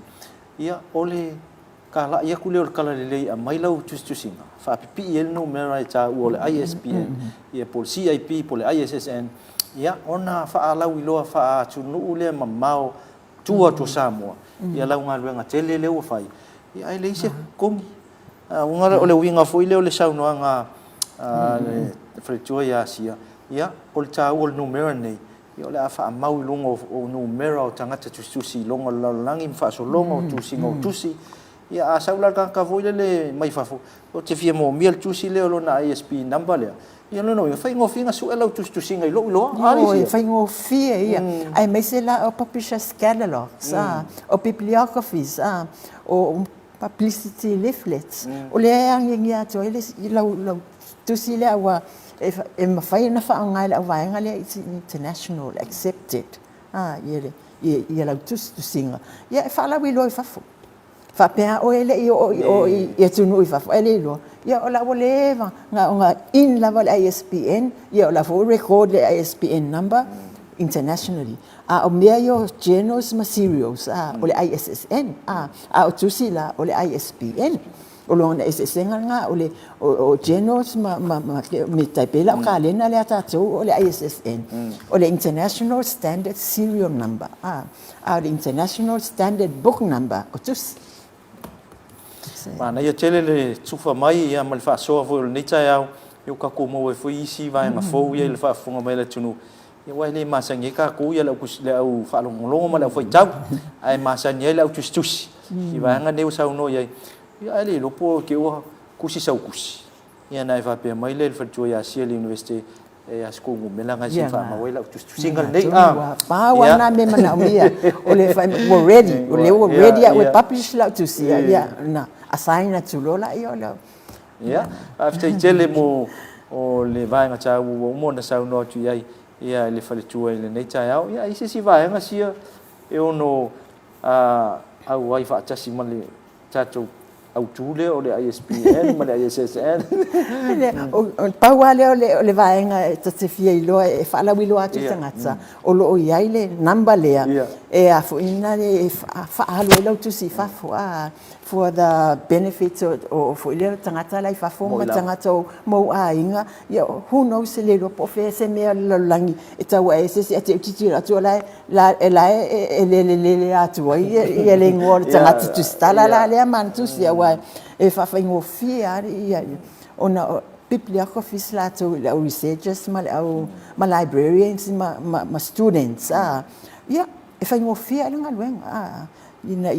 [SPEAKER 1] ia ole kala ia kule o kala le a mai lau tusinga fa pipi el no mera ta o le ISBN ia pol CIP pol ISSN ia ona fa ala wilo fa tunu le mamao tua to Samoa ia lau nga luenga tele le o fai ia ai le se kongi unga o le winga foi le o le sauno nga le fretua ia sia ia pol ta o no mera nei ia le fa mau longo o no mera o tangata tusi longo langi fa so longo tusi ia saula ka voile le mai fafo o te fia mo miel tusi le lo na ISP number le ia no fai ngo finga su elo tusinga lo
[SPEAKER 8] ali fai ngo fia ia ai mai se la o publishers catalog o bibliographies o publicity leaflets o le angia to ele lo tusi le wa e mafai na fa ngai vai ngai it's international accepted ia la tusinga ia fa la wi lo fafo fa pea o ele o tunu I fa ele lo ia o la voleva nga in la vol ISBN ia o la for record the ISBN number internationally o mea yo journals materials o le ISSN o tusila o le ISBN o lo na SSN nga o journals me taipela o kalena le ata o le ISSN o le international standard serial number the international standard book number o tus
[SPEAKER 1] mana ia tele le tufa mai ia mal fa so vo ni tai au eu ka ko mo e foi isi vai nga fo ia le fa funga mai le tunu ia wai le masangi ka ko ia le ku le au fa longo ma le foi tau ai masangi le au tus I vai nga deu sa no ia ia le lo po ke o kusi sa kusi ia nai va pe mai le fa tu ia sia le university e as ko mela ngai sin fa ma wela tu single nei
[SPEAKER 8] pa wana me mana mia ole fa ready ole ready we publish la tu si ya na assign tu lola yo lo
[SPEAKER 1] ya after tele mo o le vai nga cha mo na sa no tu ia ia le fa le tu ile nei cha ia isi si vai nga sia e ono au wai fa cha si mali cha tu au tule o le ISPN ma le ISSN
[SPEAKER 8] pa wale o le vaenga te fia ilo e fa la wilo atu tangata o lo o iai le namba lea e a fo ina le fa alo lo tu si fa for the benefits o fo ile tangata lai fa fo ma tangata mo a inga who knows le lo po fe se me lo langi e tau e se se te titira tu la le atu ia le ngor tangata tu stala la le man tu si e fa ingo fia ia ona biblia ko fisla to la researchers ma librarians ma students ia e fa ingo fia nga lueng ina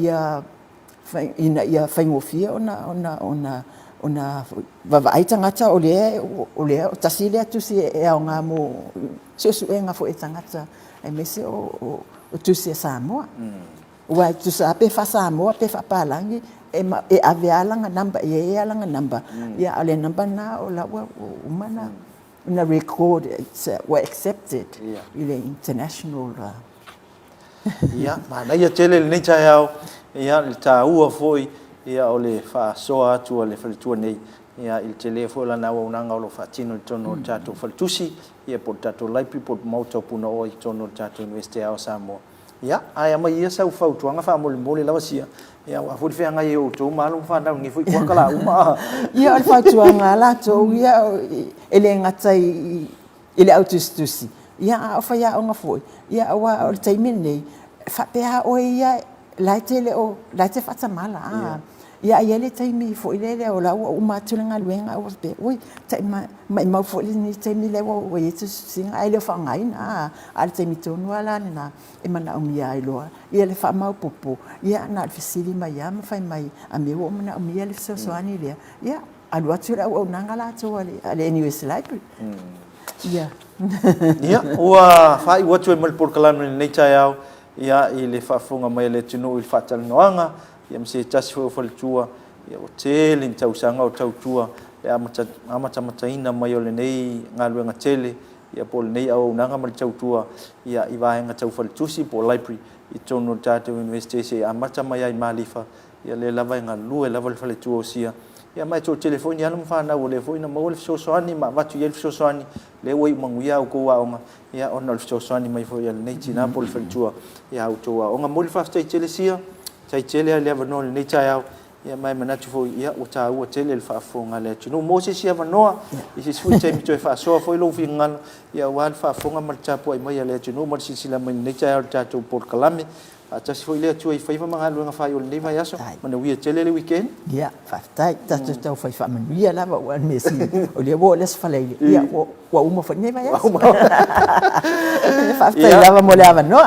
[SPEAKER 8] ia fa ingo fia ona vai tangata o le tasile tu si e nga mo so nga fo e tangata e mese o tu si Samoa wa tu sa pe fa Samoa pe fa palangi e avealanga namba e alanga namba ya ale namba na o la umana na record it's were accepted ile international
[SPEAKER 1] ya mana ia tele nei cha yao ia le ta ua foi ia ole fa soa tu ole fa tu nei ia il tele fo la na una ngalo fa tino tono tato fa tusi ia portato lai people mauto puno o tono tato university ao Samoa ya ai mai ia sa fa tu anga fa mole la sia ya wa fu fe anga eu tu malum fa na ngi fu ko kala uma
[SPEAKER 8] ya fa tu anga la to ya ele ngatai ele autistusi ya fa ya nga fu ya wa o taimine fa pe ha o ya la te fa tamala ya ele taimi fu ile o la uma tulinga luenga o be oi taima mai fu ni taimi le o ye tu singa ele fa ngai na al taimi to no ala na e mana o mia ilo ia le fa mau popo ia na fisili mai ama fa mai a me o mana o mia le so ani le ia alu atu o nanga la to ale anyways library ia
[SPEAKER 1] ia wa fa i watu mal por kala nei chayao ia ile fa funga mai le tino il fa tal noanga ia mse tasi fo tua ia o tele tau sanga o tau tua e amata ina mai o le nei ngaluenga tele ia pol nei au nanga mal tau tua ia i vaenga tau tusi po library i tono tatu university se amata mai ai Maleifua ia le lava ngalu e lava le tua sia ia mai to telefone ia no fa na o le foi na mo le soani ma vatu ia le soani le wei manguia o ko wa ia ona le soani mai foi ia nei tina pol tua ia auto o nga mo le fa stai tele sia tai tele le va no nei tai ia mai mana tu foi ia o ta o tele le fa fonga le tu no mo se sia va no i se fu tai to fa so foi lo fingal ia wa fa fonga mal chapo ai mai le tu no mo si la mai nei tai ta tu por kalame a ta se foi le tu ai fa manga lo nga fa yo nei mai aso mana wi tele le weekend
[SPEAKER 8] ia fa tai ta tu fa man ia la va o mesi o le bo les fa le ia o uma fa nei mai aso fa tai la va mo le ava no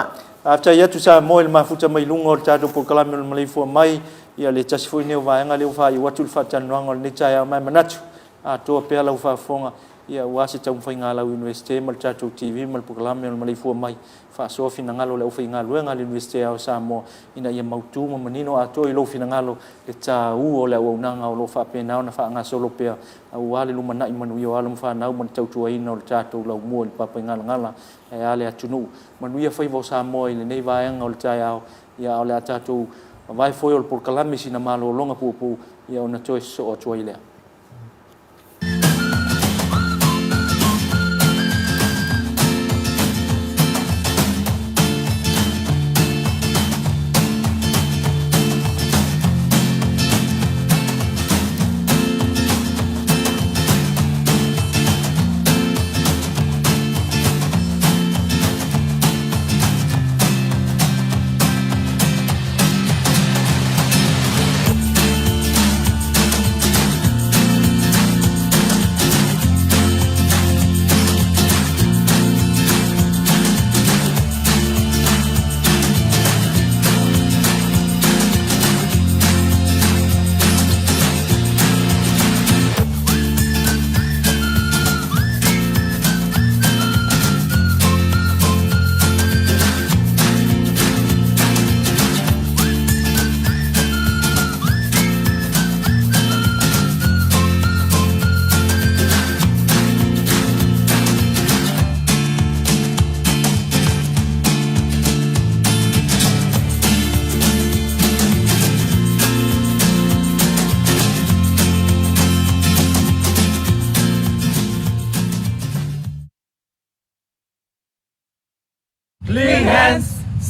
[SPEAKER 1] after ia tu sa mo el mafuta mai lungo tato por kala mel Maleifua mai ia le tasi foi neu vaenga le fa i watu fa tanwanga le chaya mai manatu a to pe la fa fonga ia wasi tau fainga la university mal tato TV mal por kala mel Maleifua mai fa so fina ngalo le fainga luenga le university ao Samoa ina ia mautu mo manino a to i lo fina ngalo le ta u o le o nanga o lo fa pe na fa nga solo pe au wale lu mana i manu yo alum fa na man tau tu ina o tato lo mo le pa ngala e ale atunu manuia foi vo Samoa ile nei vaenga o tai ao ia o le tato vai foi o por kalame sina malo longa pupu ia ona toi so o toi le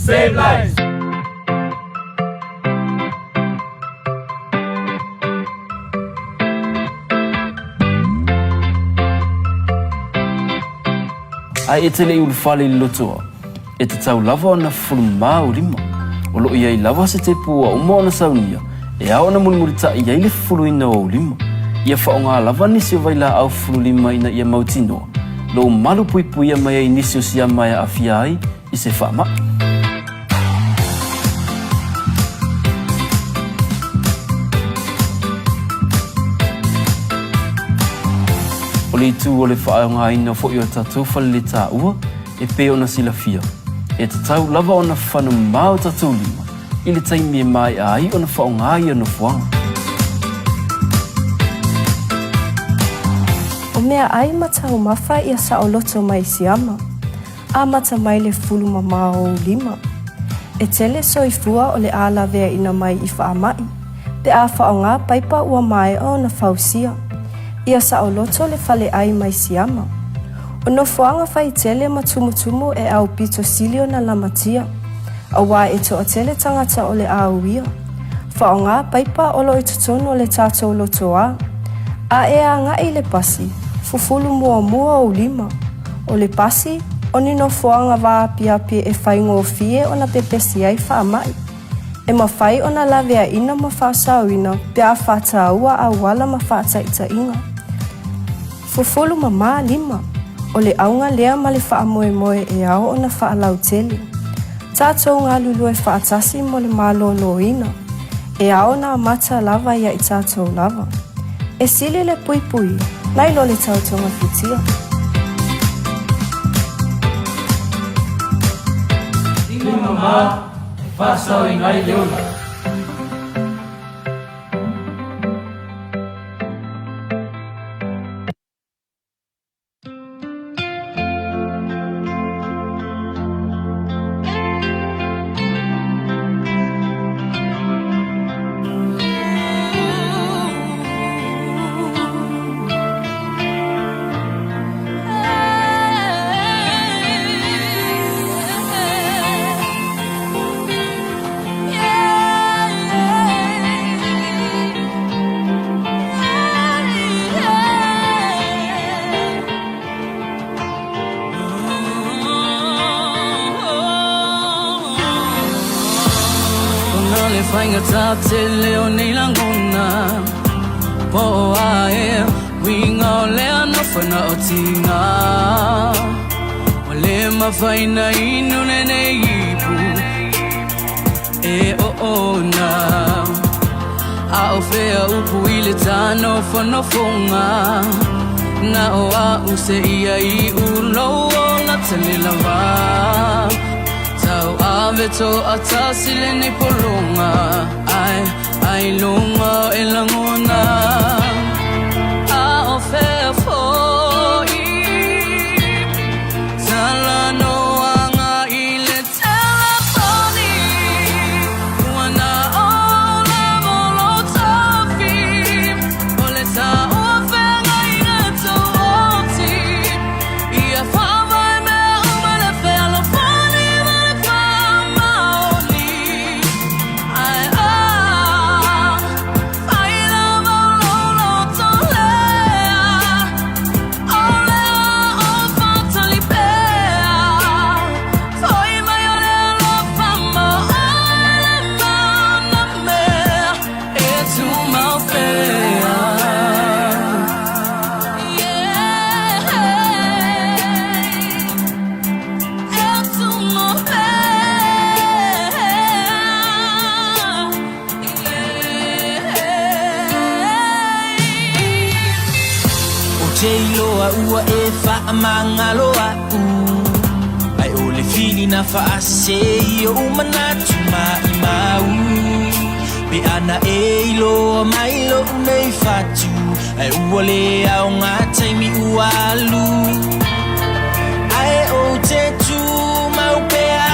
[SPEAKER 3] Save lives.
[SPEAKER 5] Ai e tele ulu fale I lotoa. E te tau lava ona 45. O loo iai lava se te pua uma ona saunia. E ao na mulimurita I ai le 45. Ia whaonga lava nisi o vaila au 45 ina ia mautinoa. Lo malu pui pui mai ai nisi o sia mai a fia ai I se whaama. O le tu o le whaonga ina fo I o tatou whale le tā ua e pe ona sila fia. E te tau lava ona whanu mau tatou lima I le taimi e mai ai ona whaonga ai ana fuanga.
[SPEAKER 6] O mea ai matau mawha ia sa o loto mai siama. A mata mai le 45. E tele soifua o le ala vea ina mai I whaamai. Pe a whaonga paipa ua mai o na fausia. Ia sa o loto le fale ai mai siama. O no fuanga fai tele matumutumu e au pito silio na lamatia. A wā e to a tele tangata o le auia. Whaonga paipa olo I tutono le tātou lotoa. A e a ngai le pasi. Fufulu mua o 5. O le pasi, o nino fuanga wā piapi e whaingo o fie o na pepesi ai whaamai. E mawhai o na lavea ina ma whaasauina pia whata ua a wala ma whata ita inga. Fufulu mama 5. O le aunga lea ma le whaamoe moe e ao o na whaalau tele. Tātou ngā lulu e whaatasi mo le mālolo ina. E ao na mata lava ia I tātou lava. E sili le pui pui. Nai lo le tautonga fitia.
[SPEAKER 3] Ina mama, whasau I ngai leola.
[SPEAKER 9] Whainga tā te leo nei langona Po a e winga o lea no whana o tinga O le mawhaina inu ne nei ipu E o ona A o whea upu I le tāno whanofonga Nga o a use ia I ulo o la tele lava Tau ave to atasile nei polonga Ai longa e langona A o fea foi Tala no anga I le telefoni Wana o la volo tofi O le ta ua whenga I gato oti Ia whawai me uma le whea lo foni
[SPEAKER 10] Loa ua e wha mangaloa Ai o le fili na wha ase I o umanatu mai mau Pe ana e loa mai lo nei fatu Ai ua le au ngā taimi ua alu Ai o te tu mau pea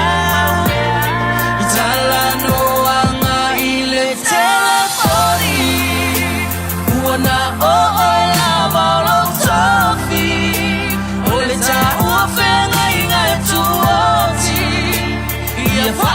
[SPEAKER 10] I tala noanga I le telefoni Ua na o lava lo tofi O le ta ua whenga I ngai tuoti Ia wha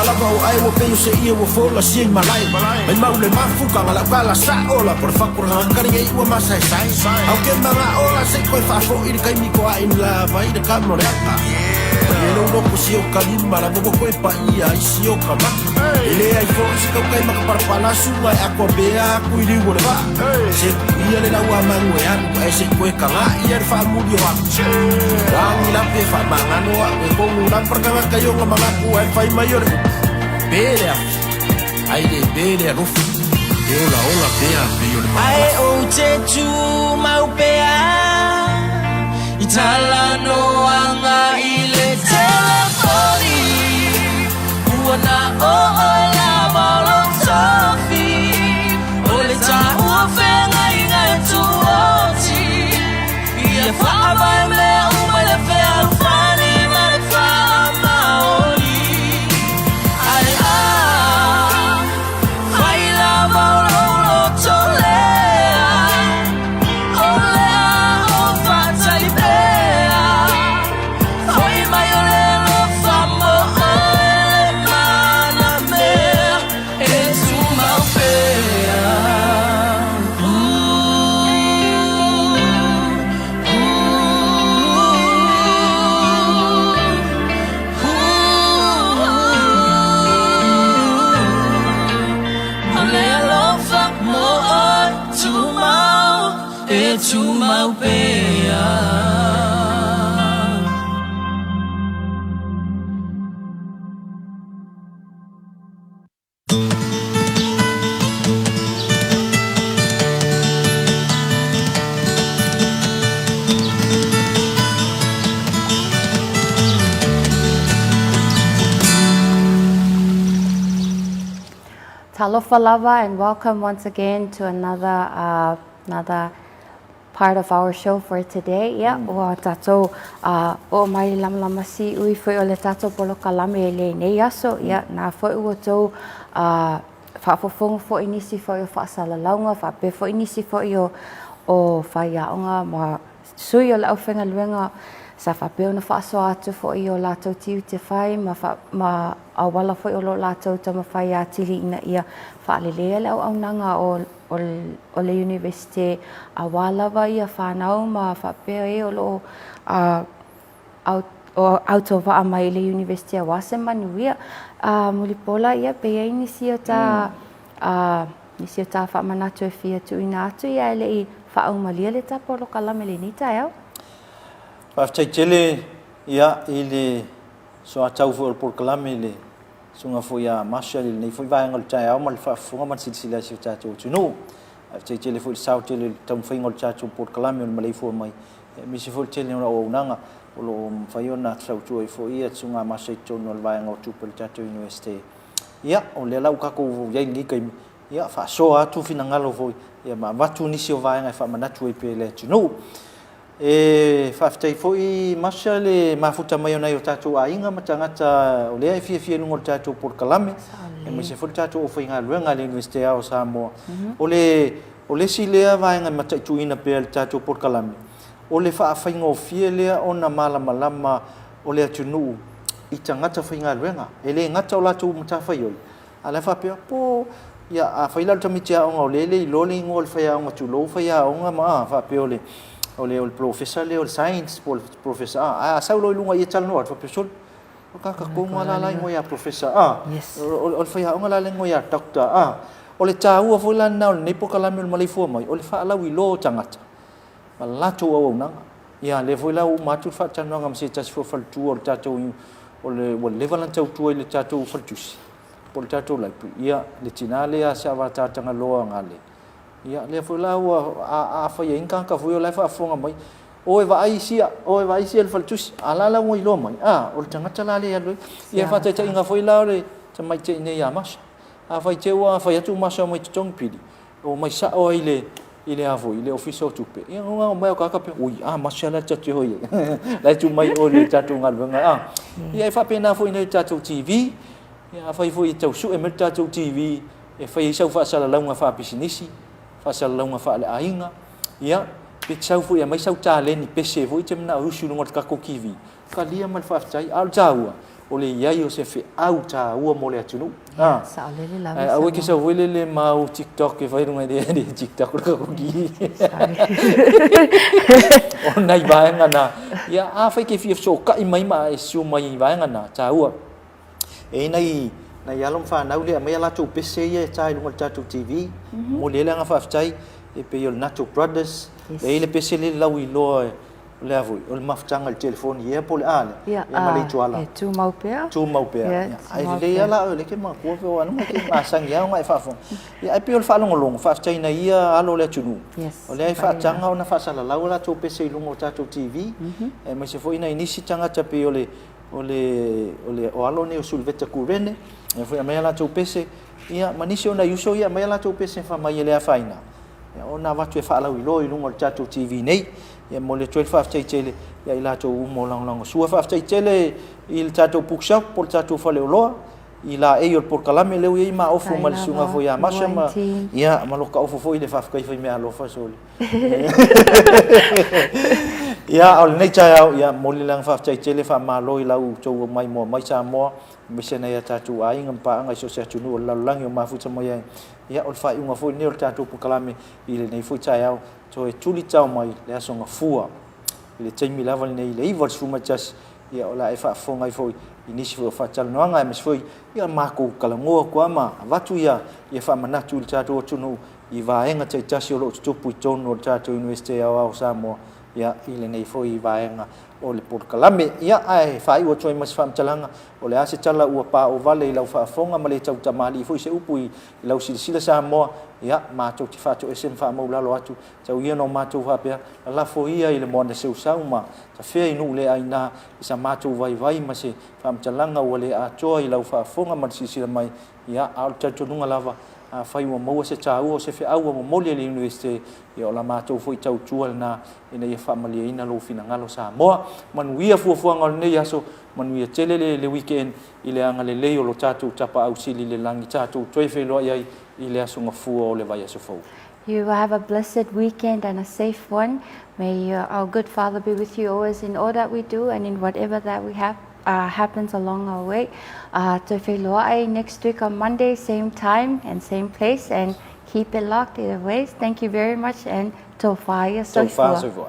[SPEAKER 10] kala mau ai wo pe se ia wo fola si malai mai mau le mafu kala kala sa ola por fakur ngari ai wo masai sai au ke manga ola se ko fa fo ir kai mi ko ai la vai de kamoreka Ele no ko si o kalima la bo ko pa ia si o kama ele ai fo si ko kai maka parpala su mai ako bea ku iri wo ba se ia le la wa mangu ya ai se ko kala ia fa mu di wa lang la pe fa mangano wa ko mu lang perkara kayo nga mga ku ai fa mayor bele ai de bele no ola bea mayor ai o te tu mau bea itala no anga ile telefoni uana o la balo sofi ole ta u fenga inga tu oti ia fa mai me o le fe fani ma fa ma oli ai fai la balo tole to my
[SPEAKER 2] Talofa lava and welcome once again to another part of our show for today. Yeah, o tato o mai lama si ui foi o le tato polo kalame le nei aso. Yeah, na foi o to whaafofonga foi inisi foi o whaasalaunga, whaape foi inisi foi o whaiaonga ma sui o le aufenga luenga sa whape o na whaasoa atu foi o lātou tiu te whai ma awala foi o lo lātou tama whai a tili ina ia whaalelea le au nanga o le universite a walawa ia whanau ma whapea e o lo autowaa mai le universite a Wasemanuia mulipola ia pea nisi o ta whamanatu e whia tuina atu ia ele i whaaumalia le tapolo kalame le nita eo.
[SPEAKER 1] Whaftai tele ia i le soa tau fu o por kalame le sunga fu ia masha le nei fu vai ngol tai au mal fa funga man silsila si tatu tunu after tele fu sau tele tam fu ngol tatu por kalame le Maleifua mai mi si fu tele o nanga o lo faiona sau tu fu ia sunga masha tonu vai ngol tu por tatu university ia o le lau ka ko ia ngi kai ia fa so atu fina ngalo fu ia ma watu ni si o vai ngai fa manatu e pele tunu e whaftai fwoi masha le mafuta mai ona i o tātou a inga matangata o lea i fia nungo o tātou por kalame e mai se fwoi tātou o whainga luenga le Universite ao Samoa o le si lea vaenga mataitu ina pēr tātou por kalame o le whaafhainga o fia lea ona malama o lea tunu i tangata whainga luenga e le ngata o lātou matawhai oi a le whapea po ia a whailaru tamiti a onga o le i lole ingo o le whaia onga tu lou whaia onga ma whapea o le professor le o science professor sa lo lunga ia tal no professor o ka ko ngala la ngoya professor o fa ya ngala le ngoya doctor o le tau o la na ni po kala me Maleifua mai o le fa la wi lo tangata la tu o na ia le foi la o matu fa tanu ngam se tas fo fal tu o tatu o le valan tau tu le tatu fal tu por tatu la ia le tinale a sa va tanga lo ngale ia le foi la a foi inka ka foi la fa fonga mai o e vai sia el faltus ala la mo ilo mai o tanga tala le ia ia fa te inga foi la le te mai te ne ya mas a foi te wa foi tu mas mo te tong pidi o mai sa o ile a foi ile office tu pe ia o mai ka pe ui mas la te te hoi la tu mai o le tatu ngal venga ia fa pe na foi ne tatu TV ia foi tau su e me tatu TV e foi sa fa sala la fa pisinisi fasal longa fa le ainga ia pe sau fu ia mai sau ta le ni pese fu te na usu no ka ko kiwi ka lia mal fa tai al jaua o le iai o se fe au ta ua mo le atunu
[SPEAKER 2] Sa o lele lawa
[SPEAKER 1] a o ke sa wele le mau TikTok e vai runga de TikTok ko gi o nai vaenga na ia a fai ke fi so ka i mai ma e su mai vaenga na ta ua e nai na yalom fa na ule mai la tu pese ye tai lunga tatu TV mo le nga fa tai e pe yo Nacho Brothers e le pese le lawi lo le avu o le maftanga le telefone ye po le ale
[SPEAKER 2] ya
[SPEAKER 1] mali tuala
[SPEAKER 2] tu mau pea
[SPEAKER 1] ai le ya la le ke ma ko ve anu ke ma sang ya ngai fa fo ya ai pe o fa long fa tai na ia alo le tunu o le fa tanga ona fa sala la la tu pese lunga tatu TV e ma se fo ina inisi tanga ta pe o le o alo ne o sulveta kurene e foi a mea la tau pese ia manisi ona yuso ia mea la tau pese fa mai le afaina ia ona watu e fa la wilo i lunga o tatu TV nei ia mo le 12 tai tele ia i la tau mo lang sua fa tai tele il tatu puksa por tatu fa le loa i la e o por kalame le i ma ofu mal sunga foi a masha ma ia ma lo ka ofu foi le fa kai foi me alo fa soli ia al nei chao ia mo le lang fa tai tele fa ma lo i la u tau mai mo mai sa mo misena ya tatu ai ngam pa ngai so se tunu la lang yo ma fu tsamo ya ol fa unga fu ne ol tatu pu kalame ile nei fu chao to e tuli chao mai le aso nga fua ile temi lava nei le i vol fu ma chas ya ola e fa fo ngai fu inisi fu fa chal no ngai mes fu ya ma ku kala ngo ko ma watu ya fa mana tu tatu tunu i va enga te chasi lo tu pu ton no tatu university ya wa samo ya ile nei fu i va enga o le por kalame ia ai fai o choi mas fam chalanga o le ase chala ua pa o vale lau fa fonga ma le tau tamali foi se upui lau silsila sa mo ia ma tau ti fa to esem fa mo la lo atu tau ia no ma tau fa pe la foi ia ile mo na se usau ma ta fe inu le aina sa ma tau vai ma se fam chalanga o le a choi lau fa fonga ma silsila mai ia al tatu nunga lava a fai mo mo se chau o se fe au mo le university ia o la ma tau foi tau tual na ina ia family ina lo fina ngalo sa mo manuia fu ngol ne yaso manuia tele le weekend ile anga le leo lo tatu tapa au sili le langi tatu toi fe lo ia ile aso ngafu o le vai aso fo.
[SPEAKER 2] You have a blessed weekend and a safe one. May our good Father be with you always in all that we do and in whatever that we have happens along our way. Next week on Monday, same time and same place, and keep it locked either ways. Thank you very much, and Tofaya Soifua.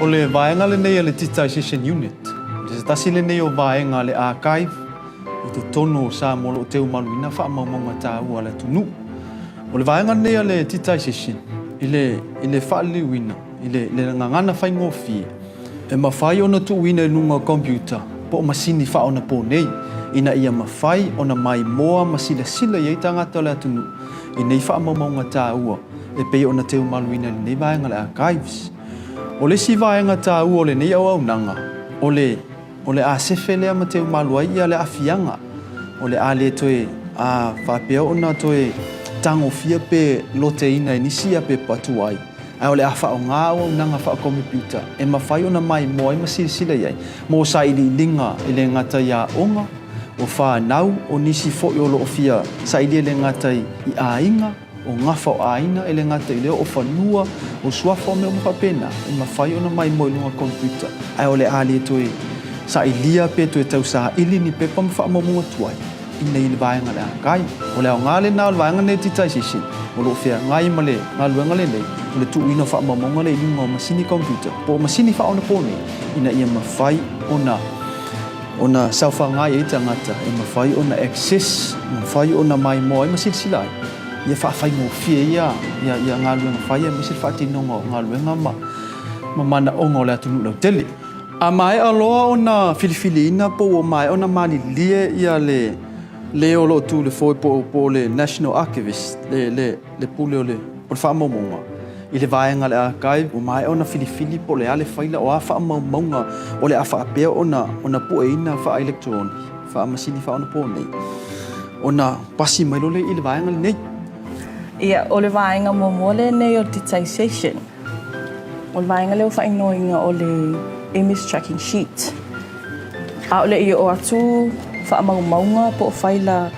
[SPEAKER 11] O le vaenga le nei le digitization unit. Le tasi le nei o vaenga le archive i te tono sa molo o teu manuina wha maumanga tā ua le tunu. O le vaenga nei le digitization i le wha liwina, i le ngangana whai ngofi. E mawhai ona tu wina i nunga computer, po o masini wha ona po nei. Ina ia mawhai ona mai moa masila sila i tangata le tunu. I nei wha maumanga tā ua. E pei ona teu manuina le nei vaenga le archives. O le si vaenga tā ua le nei au au nanga. O le o le a sefe lea ma te umaluai ia le afianga o le a le toe a whapea ona toe tango fia pe loteina e nisi a pe patuai ai o le a whao ngā o nanga whao komipita e mawhai ona mai moa i masirisila iai mo sa ili linga i le ngata ia onga o whanau o nisi fo i olo o fia sa ili le ngata i a inga o ngafa o aina e le ngata i leo o whanua o suafa o mea mawhapena e mawhai ona mai moa i lunga komipita ai o le a le toe sa ilia pe toe tau sa ili ni pepa mwha mamunga tuai ina ili vaenga le akai o le au ngale na o le vaenga ne titai sisi o lo fea ngai ma le ngā luenga le nei o le tuu ina wha mamunga le ilunga o masini komputa po masini wha ona pone ina ia mawhai ona sauwha ngai e tangata e mawhai ona access mawhai ona mai moa e masilsilai ia whaafai mo fia ia ngā luenga whai e misil whaatinonga o ngā luenga ma mana onga o le atunu lau tele a mai aloa ona filifiliina po o mai ona malilie ia le o lo tu le foi po le National Archivist le pule o le whaamaumaunga i le vaenga le akai o mai ona filifili po le ale whaila o a whaamaumaunga o le a whaapea ona pueina wha electroni wha masini wha ona po nei ona pasi mailo le i le vaenga le nei
[SPEAKER 6] ia o le vaenga momole nei o digitization o le vaenga leo whaingoinga o le image tracking sheet. A ole i o atu whaamaumaunga po whaila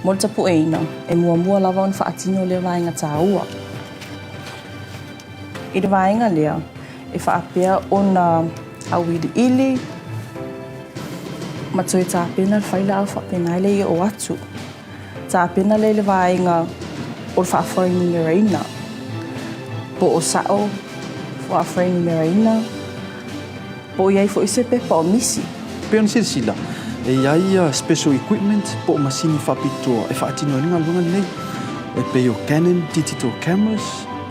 [SPEAKER 6] molta pueina e mua lava on whaatino le vaenga tāua. I le vaenga lea e whaapea ona awili ili matoi tāpena le whaila au whapena le i o atu. Tāpena le vaenga o le whaafraini me reina. Po o sao whaafraini me reina po iai fo ise pepa o misi.
[SPEAKER 11] Pe on silsila. E iai special equipment po masini whapitoa e whaatino ringa lunga nei. E pe o Canon digital cameras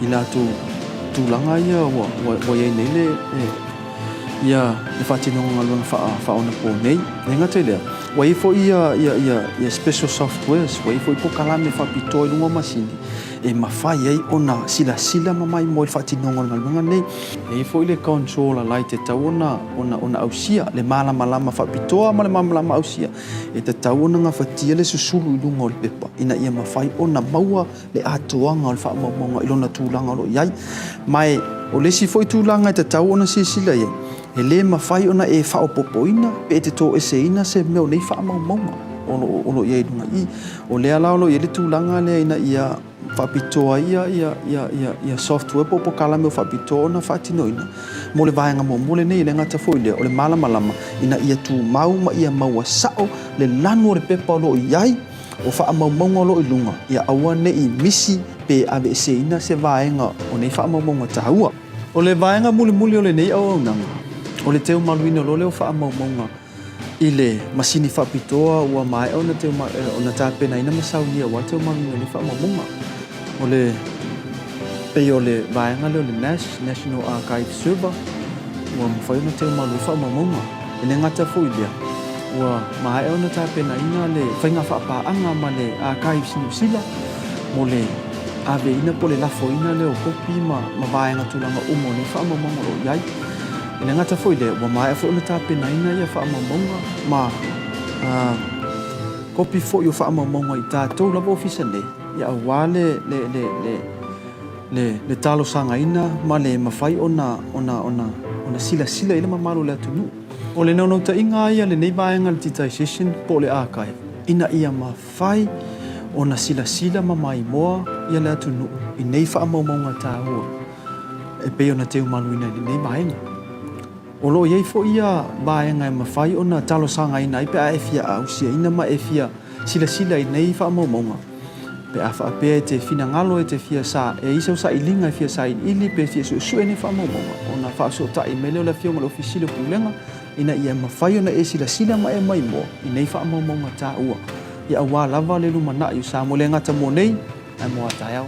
[SPEAKER 11] i la tūlanga ia wa iai nei le ia e whaatino lunga whaona po nei. E ngata lea. Wa i fo ia special softwares, wa i fo i po kalame whapitoa i lunga masini. E mawhai ai ona sila mamai mo i whaatinonga lunga nei. E fo i le controller lai te tau ona ausia, le malama whapitoa ma le malama ausia. E te tau ona ngā whatia le susulu i lunga o le pepa. Ina ia mawhai ona maua le atoanga o le whaamaunga i lona tūlanga o lo iai. Mai o lesi fo i tūlanga i te tau ona sila iai. E le mawhai ona e whaopopoina, pe te tō eseina se meo nei whaamaunga. Ono iai lunga i. O lea laolo i le tūlanga lea ina ia whapitoa ia software po kalame o whapitoa na whaatinoina. Mo le vaenga mo le nei le ngata fo i lea o le malama ina ia tū mau ma ia maua sao le lanu o le pepa o lo iai o whaamaumaunga o lo i lunga. Ia aua ne i misi pe ave eseina se vaenga o nei whaamaumaunga tahua. O le vaenga muli o le nei au nanga. O le teo maluina lo leo whaamaumaunga i le masini whapitoa ua mai o na tāpena ina masaunia wa teo maluina le whaamaumaunga. O le pei o le vaenga leo le National Archive Server ua mawhai o na teo malu whaamaumaunga. E le ngata fo i lea. Ua mai o na tāpena ina le whainga whaapaanga ma le Archives New Zealand mo le ave ina po le lafo ina leo kopi ma vaenga tūlanga umo ni whaamaumaunga lo iai. E le ngata fo i lea, ua mai fo o na tāpena ina ia whaamaumaunga ma kopi fo i o whaamaumaunga i tātou lava ofisa nei. Ia awa le talo sanga ina ma le mawhai ona sila ila mamalo le atunu. O le naunau ta inga ia le nei vaenga le digitization po le archive. Ina ia mawhai ona sila mamai moa ia le atunu. I nei whaamaumaunga tāua. E pe ona teo maluina i nei vaenga. O lo iei fo ia vaenga e mawhai ona talo sanga ina i pe a e fia ausia ina ma e fia sila i nei whaamaumaunga. Pe a whaapea e te whina ngalo e te fia sa e isau sa ilinga e fia sa ili pe fia su e ne whaamaumaunga. O na whaasua ta i meleo la fionga lo fisilo pulenga ina ia mawhai ona e sila ma e mai mo i nei whaamaumaunga tā ua. Ia awa lava le lumana i sa mo le ngata mo nei ai mo a tai au.